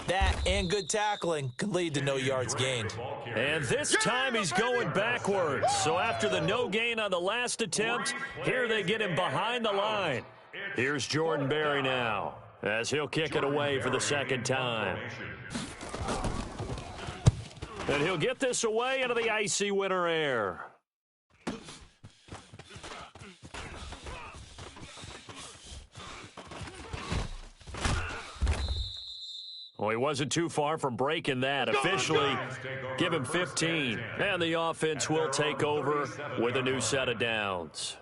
That and good tackling can lead to no yards gained. And this time he's going backwards. So after the no gain on the last attempt, here they get him behind the line. Here's Jordan Berry now, as he'll kick it away for the 2nd time. And he'll get this away into the icy winter air. Well, he wasn't too far from breaking that. Officially, give him 15. And the offense will take over with a new set of downs.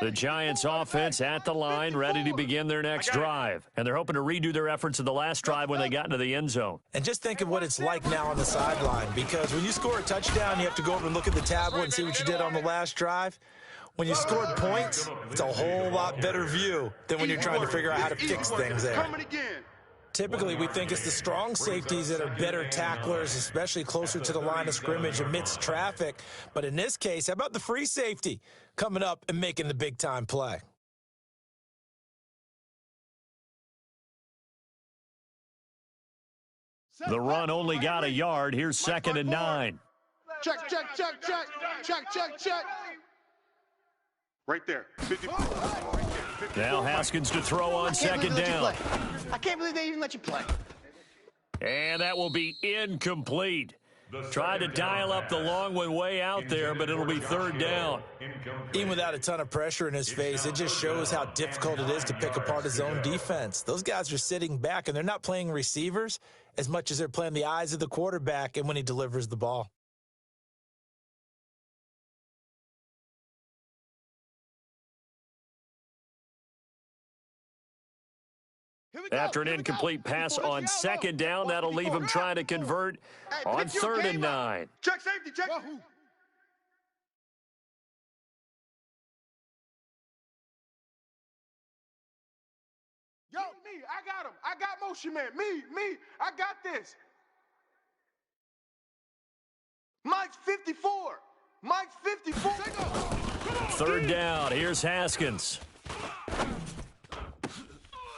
The Giants offense at the line, ready to begin their next drive. And they're hoping to redo their efforts of the last drive when they got into the end zone. And just think of what it's like now on the sideline, because when you score a touchdown, you have to go over and look at the tablet and see what you did on the last drive. When you scored points, it's a whole lot better view than when you're trying to figure out how to fix things there. Typically, we think it's the strong safeties that are better tacklers, especially closer to the line of scrimmage amidst traffic. But in this case, how about the free safety coming up and making the big-time play? The run only got a yard. Here's 2nd and 9. Check, check, check, check. Check, check, check. Right there. 50. Now Haskins to throw on 2nd down. I can't believe they even let you play. And that will be incomplete. Tried to dial up the long one way out there, but it'll be 3rd down. Even without a ton of pressure in his face, it just shows how difficult it is to pick apart his own defense. Those guys are sitting back, and they're not playing receivers as much as they're playing the eyes of the quarterback and when he delivers the ball. After an incomplete pass on 2nd down, that'll leave him trying to convert on 3rd and 9. Check safety, check. Yo, me, I got him. I got motion man. Me, I got this. Mike's 54. Mike's 54. 3rd down. Here's Haskins.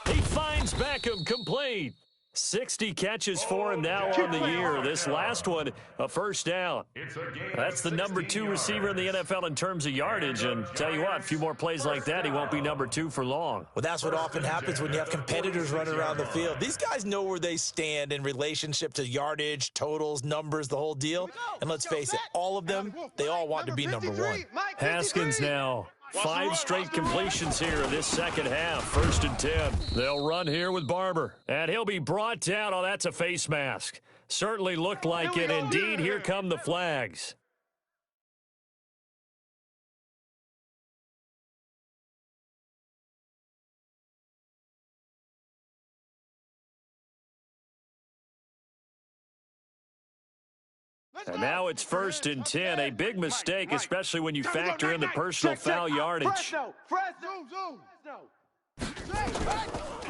He finds Beckham complete. 60 catches for him now on the year. This last one, a 1st down. That's the number 2 receiver in the NFL in terms of yardage. And tell you what, a few more plays like that, he won't be number 2 for long. Well, that's what often happens when you have competitors running around the field. These guys know where they stand in relationship to yardage, totals, numbers, the whole deal. And let's face it, all of them, they all want to be number 1. Haskins now. 5 straight completions here in this 2nd half. 1st and 10. They'll run here with Barber. And he'll be brought down. Oh, that's a face mask. Certainly looked like it. Indeed, here come the flags. And now it's 1st and 10. A big mistake, especially when you factor in the personal foul yardage.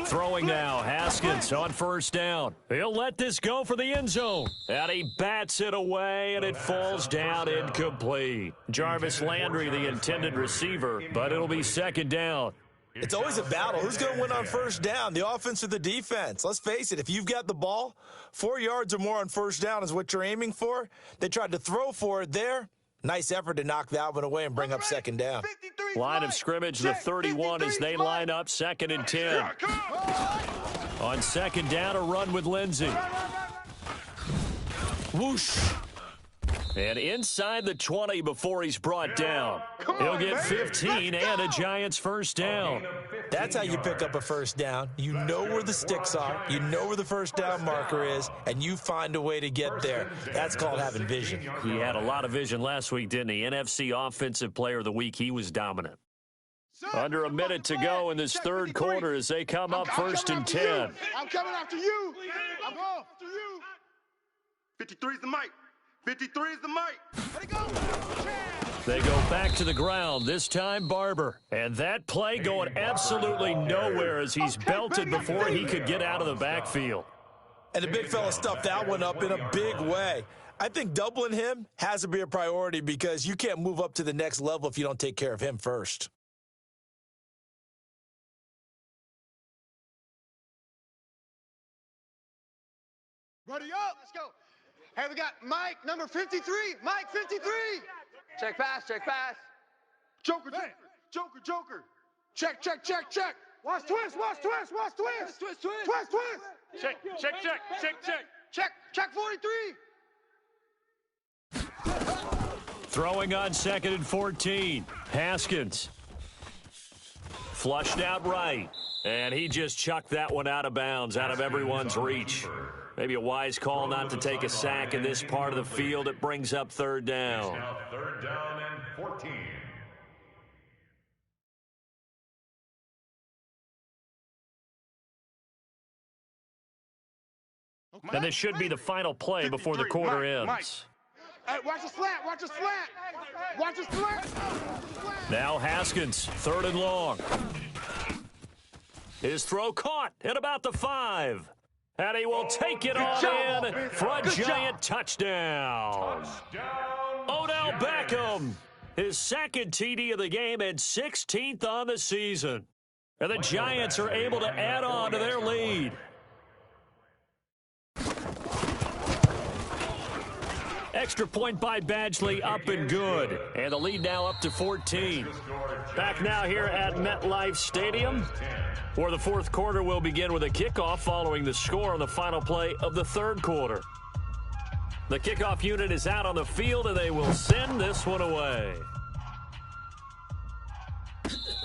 Throwing now, Haskins on 1st down. He'll let this go for the end zone. And he bats it away, and it falls down incomplete. Jarvis Landry, the intended receiver, but it'll be 2nd down. It's always a battle. Who's going to win on 1st down, the offense or the defense? Let's face it, if you've got the ball, 4 yards or more on 1st down is what you're aiming for. They tried to throw for it there. Nice effort to knock that one away and bring up 2nd down. Line of scrimmage, the 31 as they line up 2nd and 10. On 2nd down, a run with Lindsey. Whoosh. And inside the 20 before he's brought down. He'll get 15 and a Giants 1st down. That's how you pick up a 1st down. You know where the sticks are. You know where the 1st down marker is, and you find a way to get there. That's called having vision. He had a lot of vision last week, didn't he? NFC Offensive Player of the Week. He was dominant. Under a minute to go in this 3rd quarter as they come up 1st and 10. I'm coming after you. I'm going after you. 53 is the mic. 53 is the mic. Let it go. They go back to the ground, this time Barber. And that play going absolutely nowhere as he's belted before he could get out of the backfield. And the big fella stuffed that one up in a big way. I think doubling him has to be a priority because you can't move up to the next level if you don't take care of him first. Ready up. Let's go. Hey, we got Mike, number 53. Mike, 53. Check pass, check pass. Joker, Joker, Joker. Check, check, check, check. Watch twist, watch twist, watch twist. Twist, twist. Twist, twist. Check, check, check, check, check. Check, check 43. Throwing on 2nd and 14. Haskins. Flushed out right. And he just chucked that one out of bounds, out of everyone's reach. Maybe a wise call not to take a sack in this part of the field. It brings up 3rd down. Now 3rd down and 14. And this should be the final play before the quarter ends. Hey, watch the slant, watch the slant. Watch the slant. Now Haskins, 3rd and long. His throw caught at about the 5. And he will take it on in for a Giant touchdown. Odell Beckham, his 2nd TD of the game and 16th on the season. And the Giants are able to add on to their lead. extra point by Badgley up and good. And the lead now up to 14. Back now here at MetLife Stadium, where the fourth quarter will begin with a kickoff following the score on the final play of the third quarter. The kickoff unit is out on the field, and they will send this one away.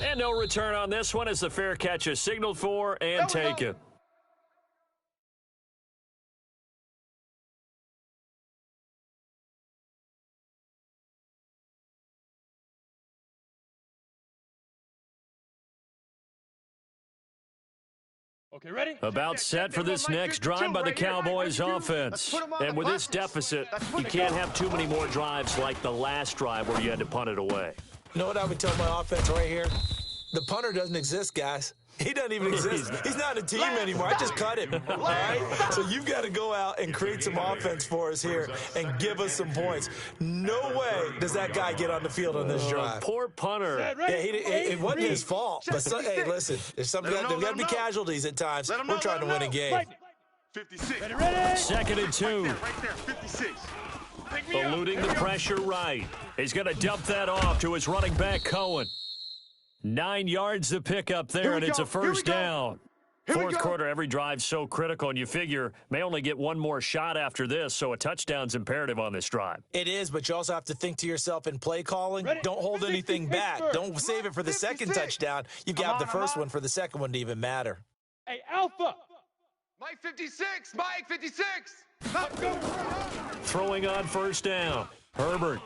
And no return on this one as the fair catch is signaled for and taken. Okay, ready? About set for this next drive by the Cowboys offense. And with this deficit, you can't have too many more drives like the last drive where you had to punt it away. You know what I would tell my offense right here? The punter doesn't exist, guys. He doesn't even exist. He's not a team anymore. I just cut him. All right? So you've got to go out and create some offense for us here and give us some points. No way does that guy get on the field on this drive. Poor punter. Yeah, it wasn't his fault. But hey, listen, there's there's got to be casualties at times. We're trying to win a game. 56. Ready? 2nd and 2. Right there, 56. Eluding the pressure right. He's going to dump that off to his running back, Cohen. 9 yards to pick up there, and it's a first down. Fourth quarter, every drive's so critical, and you figure may only get one more shot after this, so a touchdown's imperative on this drive. It is, but you also have to think to yourself in play calling, don't hold anything back. Don't save it for the second touchdown. You've got the first one for the second one to even matter. Hey, Alpha. Mike 56. Mike 56. Throwing on first down. Herbert.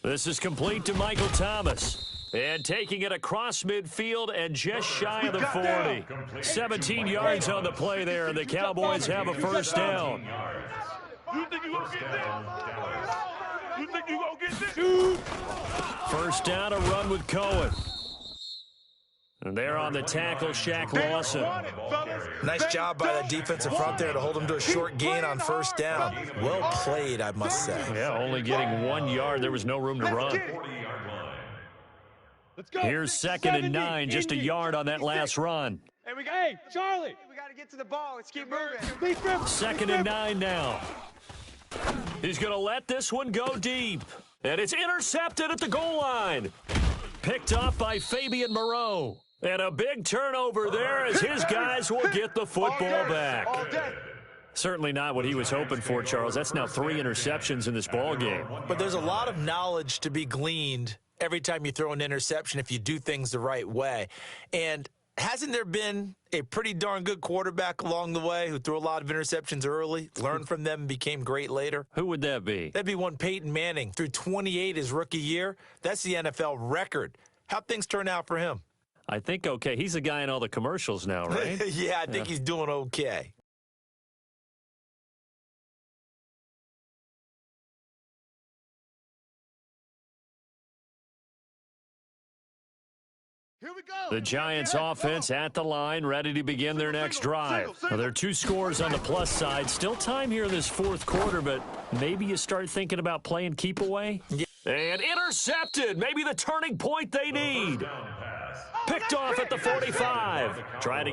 This is complete to Michael Thomas. And taking it across midfield and just shy of the 40. 17 yards on the play there, and the Cowboys have a first down. You think you gonna get this? You think you gonna get this? First down, a run with Cohen. And there on the tackle, Shaq Lawson. Nice job by the defensive front there to hold him to a short gain on first down. Well played, I must say. Yeah, only getting 1 yard. There was no room to run. Let's go. Here's 2nd and 9, just a yard on that last run. Hey, Charlie. We got to get to the ball. Let's keep moving. 2nd and 9 now. He's going to let this one go deep. And it's intercepted at the goal line. Picked off by Fabian Moreau. And a big turnover there as his guys will get the football back. Certainly not what he was hoping for, Charles. That's now 3 interceptions in this ball game. But there's a lot of knowledge to be gleaned every time you throw an interception if you do things the right way. And hasn't there been a pretty darn good quarterback along the way who threw a lot of interceptions early, learned from them, and became great later? Who would that be? That'd be one Peyton Manning. Threw 28 his rookie year. That's the NFL record. How'd things turn out for him? I think okay. He's a guy in all the commercials now, right? Yeah, I think he's doing okay. Here we go. The Giants offense at the line, ready to begin their next drive. Now, there are 2 scores on the plus side. Still time here in this fourth quarter, but maybe you start thinking about playing keep away. Yeah. And intercepted. Maybe the turning point they need. Picked off at the 45. Trying to...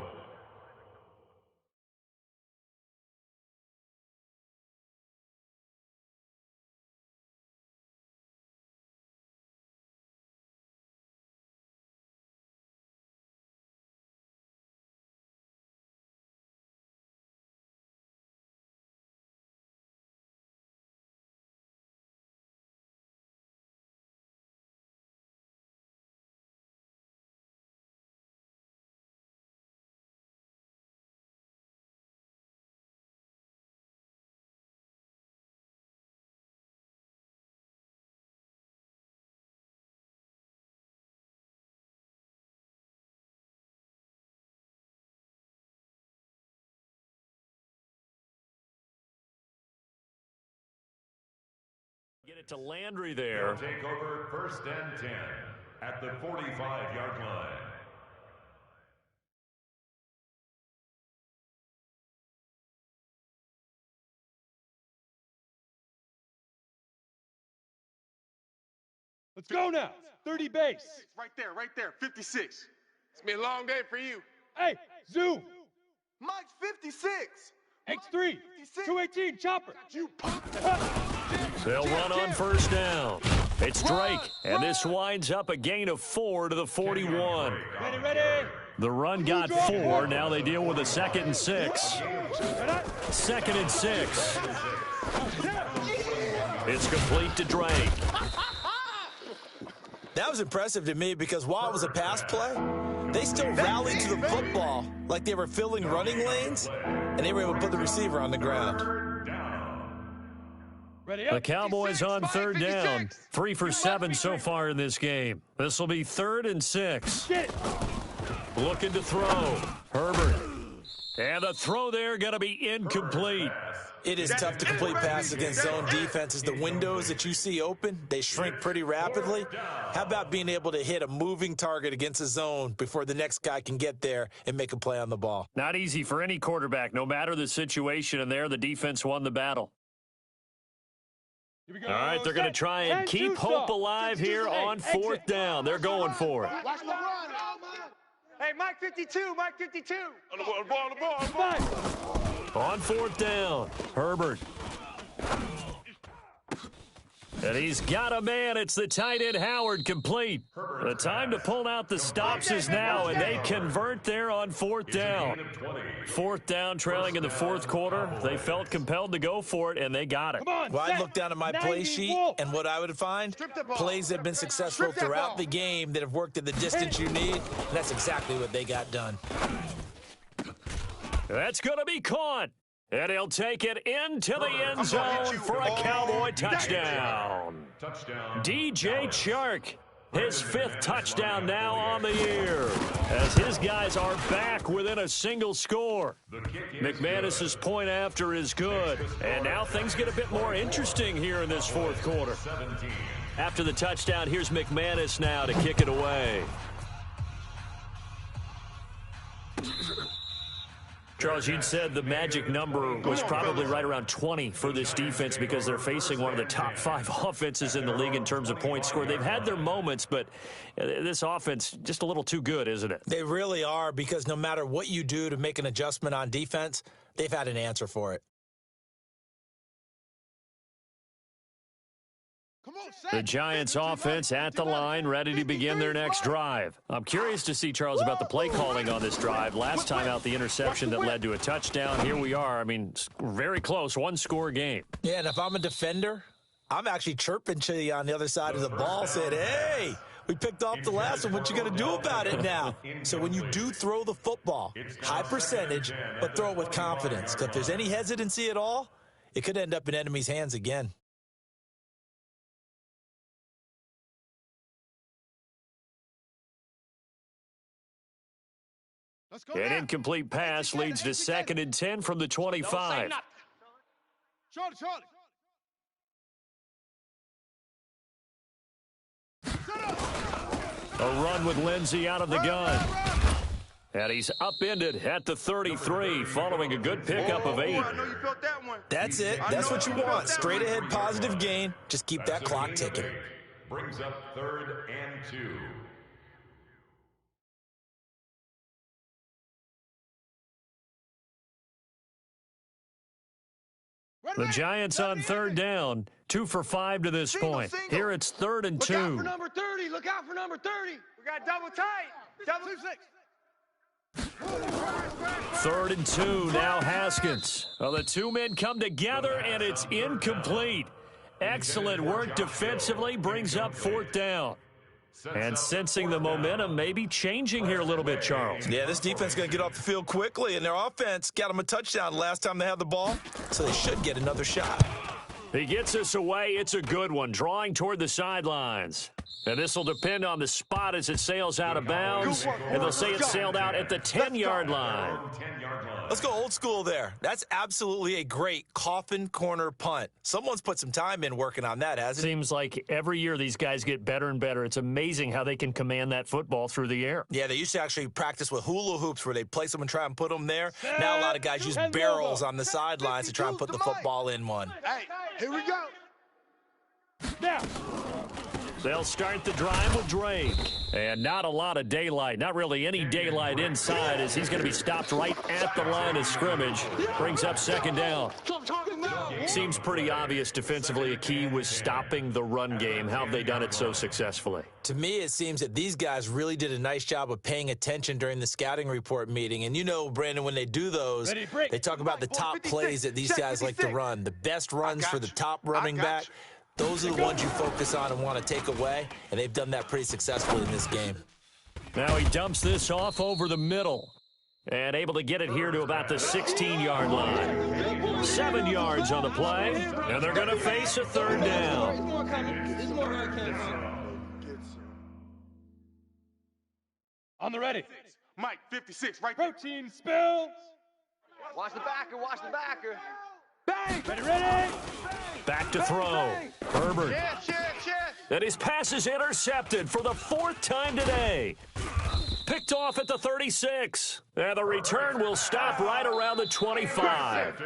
Get it to Landry there. He'll take over 1st and 10 at the 45-yard line. Let's go now. 30 base. Right there, 56. It's been a long day for you. Hey, zoom. Mike's 56. X3. 218, chopper. You pop. They'll run on first down. It's Drake, and this winds up a gain of 4 to the 41. Ready. The run got 4. Now they deal with a 2nd and 6. 2nd and 6. It's complete to Drake. That was impressive to me because while it was a pass play, they still rallied to the football like they were filling running lanes, and they were able to put the receiver on the ground. The Cowboys on third down. 3 for 7 so far in this game. This will be 3rd and 6. Looking to throw. Herbert. And the throw there going to be incomplete. It is tough to complete passes against zone defenses. The windows that you see open, they shrink pretty rapidly. How about being able to hit a moving target against a zone before the next guy can get there and make a play on the ball? Not easy for any quarterback, no matter the situation, and there the defense won the battle. All right, they're going to try and keep hope alive here on 4th down. They're going for it. Watch the run. Hey, Mike 52, Mike 52. On the ball. On 4th down, Herbert. And he's got a man. It's the tight end, Howard, complete. The time to pull out the stops is now, and they convert there on 4th down. 4th down, trailing in the 4th quarter. They felt compelled to go for it, and they got it. Well, I'd look down at my play sheet, and what I would find, plays that have been successful throughout the game that have worked at the distance you need, and that's exactly what they got done. That's going to be caught. And he'll take it into the end zone for a Cowboy touchdown. DJ Chark, his 5th touchdown now on the year, as his guys are back within a single score. McManus's point after is good, and now things get a bit more interesting here in this 4th quarter. After the touchdown, here's McManus now to kick it away. Charles, you'd said the magic number was probably right around 20 for this defense because they're facing one of the top 5 offenses in the league in terms of points scored. They've had their moments, but this offense just a little too good, isn't it? They really are, because no matter what you do to make an adjustment on defense, they've had an answer for it. The Giants offense at the line, ready to begin their next drive. I'm curious to see, Charles, about the play calling on this drive. Last time out, the interception that led to a touchdown. Here we are. I mean, very close, 1-score game. Yeah, and if I'm a defender, I'm actually chirping to you on the other side of the ball, saying, hey, we picked off the last one. What you going to do about it now? So when you do throw the football, high percentage, but throw it with confidence. If there's any hesitancy at all, it could end up in enemy's hands again. An incomplete pass leads to 2nd and 10 from the 25. Charlie. A run with Lindsey out of the gun. And he's upended at the 33 following a good pickup of 8. That's it. That's what you want. Straight ahead positive gain. Just keep that clock ticking. Brings up 3rd and 2. The Giants on 3rd down, 2 for 5 to this point. Here it's 3rd and 2. Look out for number 30. Look out for number 30. We got double tight. Double 6. 3rd and 2, now Haskins. Well, the 2 men come together, and it's incomplete. Excellent work defensively, brings up 4th down. And sensing the momentum may be changing here a little bit, Charles. Yeah, this defense is going to get off the field quickly, and their offense got them a touchdown last time they had the ball, so they should get another shot. He gets us away. It's a good one, drawing toward the sidelines. And this will depend on the spot as it sails out of bounds. And they'll say it sailed out at the 10-yard line. Let's go old school there. That's absolutely a great coffin corner punt. Someone's put some time in working on that, hasn't it? Seems like every year these guys get better and better. It's amazing how they can command that football through the air. Yeah, they used to actually practice with hula hoops where they'd place them and try and put them there. Now a lot of guys use barrels on the sidelines to try and put the football in one. Hey, here we go. Now. They'll start the drive with Drake. And not a lot of daylight, not really any daylight inside, as he's going to be stopped right at the line of scrimmage. Brings up 2nd down. Seems pretty obvious defensively a key was stopping the run game. How have they done it so successfully? To me, it seems that these guys really did a nice job of paying attention during the scouting report meeting. And you know, Brandon, when they do those, they talk about the top plays that these guys like to run. The best runs for the top running back, those are the ones you focus on and want to take away. And they've done that pretty successfully in this game. Now he dumps this off over the middle. And able to get it here to about the 16-yard line. 7 yards on the play, and they're going to face a third down. On the ready. Mike, 56, right there. Protein spills. Watch the backer, watch the backer. Bang! Ready. Back to throw. Herbert. Check. And his pass is intercepted for the 4th time today. Picked off at the 36. And the return will stop right around the 25.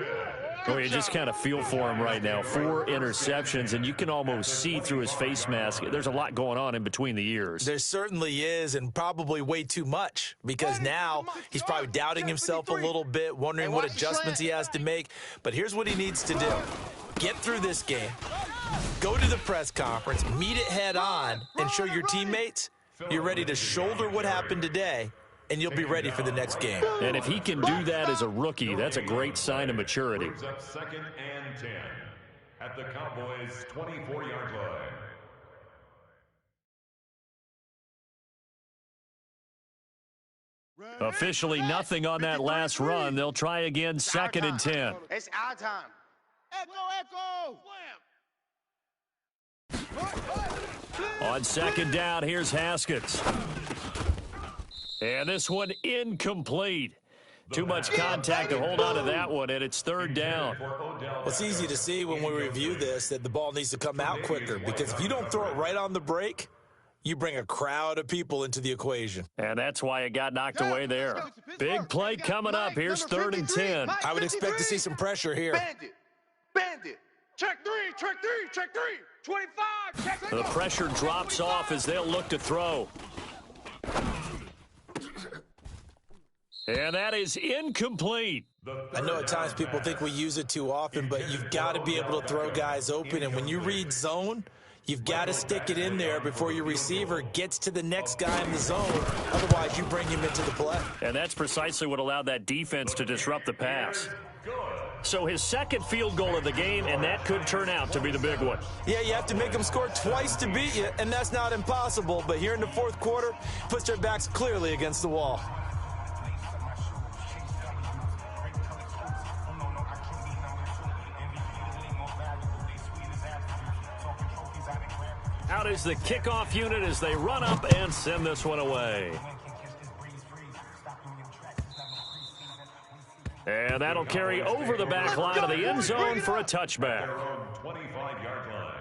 Oh, you just kind of feel for him right now. 4 interceptions, and you can almost see through his face mask. There's a lot going on in between the ears. There certainly is, and probably way too much, because now he's probably doubting himself a little bit, wondering what adjustments he has to make. But here's what he needs to do. Get through this game, go to the press conference, meet it head on, and show your teammates you're ready to shoulder what happened today, and you'll be ready for the next game. And if he can do that as a rookie, that's a great sign of maturity. Brings up 2nd and 10 at the Cowboys' 24-yard line. Officially nothing on that last run. They'll try again, 2nd and 10. It's our time. Echo! On 2nd down, here's Haskins. And this one incomplete. Too much contact to hold on to that one, and it's 3rd down. Well, it's easy to see when we review this that the ball needs to come out quicker, because if you don't throw it right on the break, you bring a crowd of people into the equation. And that's why it got knocked away there. Big play coming up. Here's 3rd and 10. I would expect to see some pressure here. Bandit. Check three. 25. Check The pressure drops off as they'll look to throw. And that is incomplete. I know at times people think we use it too often, but you've got to be able to throw guys open. And when you read zone, you've got to stick it in there before your receiver gets to the next guy in the zone. Otherwise, you bring him into the play. And that's precisely what allowed that defense to disrupt the pass. So his 2nd field goal of the game, and that could turn out to be the big one. Yeah, you have to make them score twice to beat you, and that's not impossible. But here in the 4th quarter, puts their backs clearly against the wall. Out is the kickoff unit as they run up and send this one away. And that'll carry over the back line of the end zone for a touchback. 25-yard line.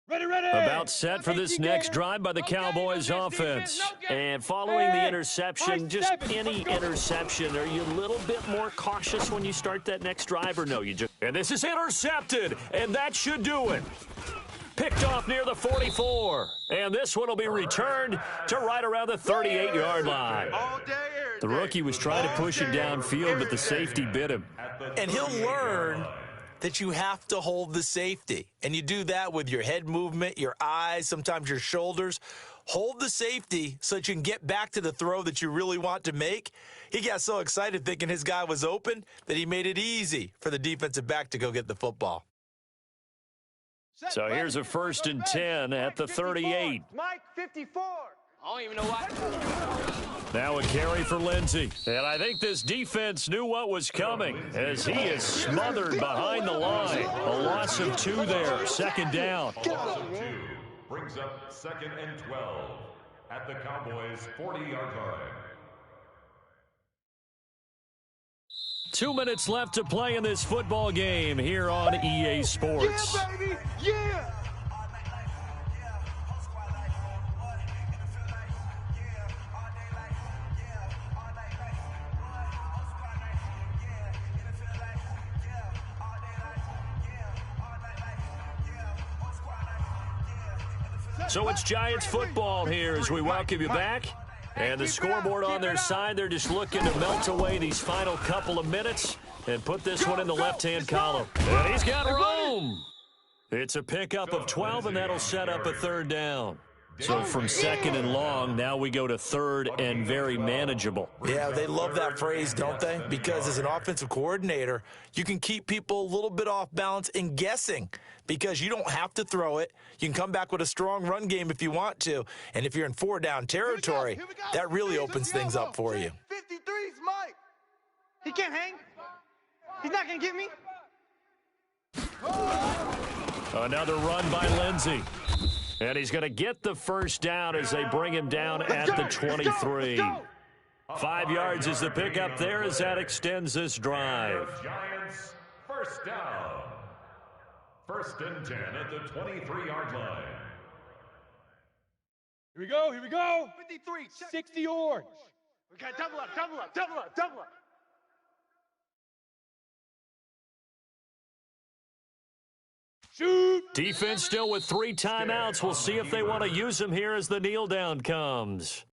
Ready. About set for this next drive by the Cowboys offense. And following the interception, just any interception, are you a little bit more cautious when you start that next drive, or no? And this is intercepted, and that should do it. Picked off near the 44. And this one will be returned to right around the 38-yard line. The rookie was trying to push it downfield, but the safety bit him. And he'll learn that you have to hold the safety. And you do that with your head movement, your eyes, sometimes your shoulders. Hold the safety so that you can get back to the throw that you really want to make. He got so excited thinking his guy was open that he made it easy for the defensive back to go get the football. So here's a 1st and 10 at the 38. Mike, 54. I don't even know why. Now a carry for Lindsey. And I think this defense knew what was coming as he is smothered behind the line. A loss of 2 there. 2nd down. A loss of 2 brings up 2nd and 12 at the Cowboys' 40-yard line. 2 minutes left to play in this football game here on EA Sports. Yeah, baby. Yeah. So it's Giants football here as we welcome you back. And the scoreboard on their side, they're just looking to melt away these final couple of minutes and put this one in the left-hand column. And he's got room. It's a pickup of 12, and that'll set up a third down. So from second and long, now we go to third and very manageable. Yeah, they love that phrase, don't they? Because as an offensive coordinator, you can keep people a little bit off balance and guessing because you don't have to throw it. You can come back with a strong run game if you want to. And if you're in four-down territory, that really opens things up for you. 53's Mike. He can't hang. He's not going to get me. Another run by Lindsey. And he's going to get the first down as they bring him down at the 23. 5 yards is the pickup there as that extends this drive. Giants, first down. 1st and 10 at the 23-yard line. Here we go, here we go. 53, 60 orange. We got double up, double up, double up, double up. Shoot. Defense still with 3 timeouts. We'll see if they want to use them here as the kneel down comes.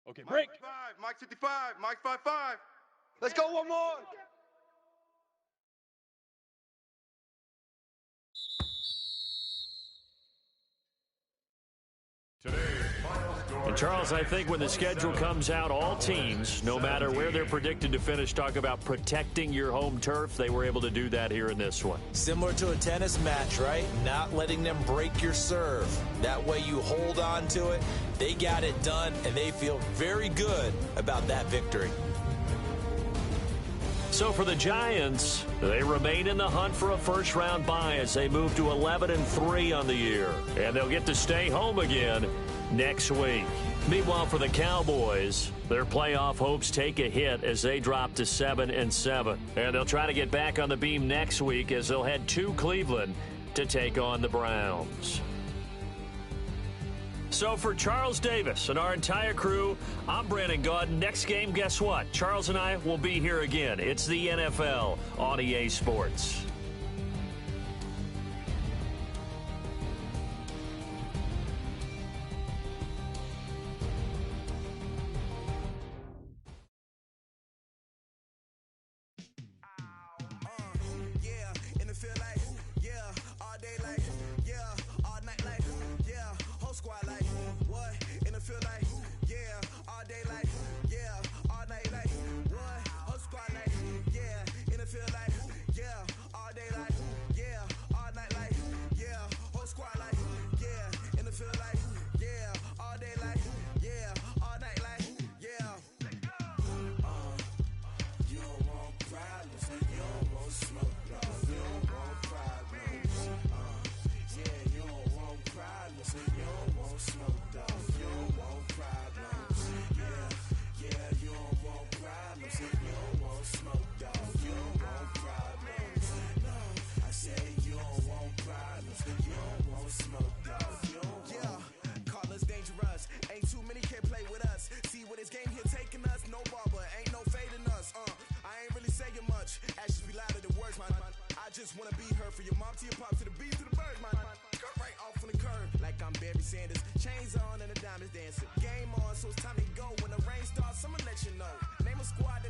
Okay, break. Mike 55, Mike 55. Let's go one more. And Charles, I think when the schedule comes out, all teams, no matter where they're predicted to finish, talk about protecting your home turf. They were able to do that here in this one. Similar to a tennis match, right? Not letting them break your serve. That way you hold on to it. They got it done, and they feel very good about that victory. So for the Giants, they remain in the hunt for a first-round bye as they move to 11-3 on the year. And they'll get to stay home again next week. Meanwhile, for the Cowboys, their playoff hopes take a hit as they drop to 7-7. And they'll try to get back on the beam next week as they'll head to Cleveland to take on the Browns. So for Charles Davis and our entire crew, I'm Brandon Gaudin. Next game, guess what? Charles and I will be here again. It's the NFL on EA Sports. Chains on and the diamonds dancing. Game on, so it's time to go. When the rain starts, I'ma let you know. Name a squad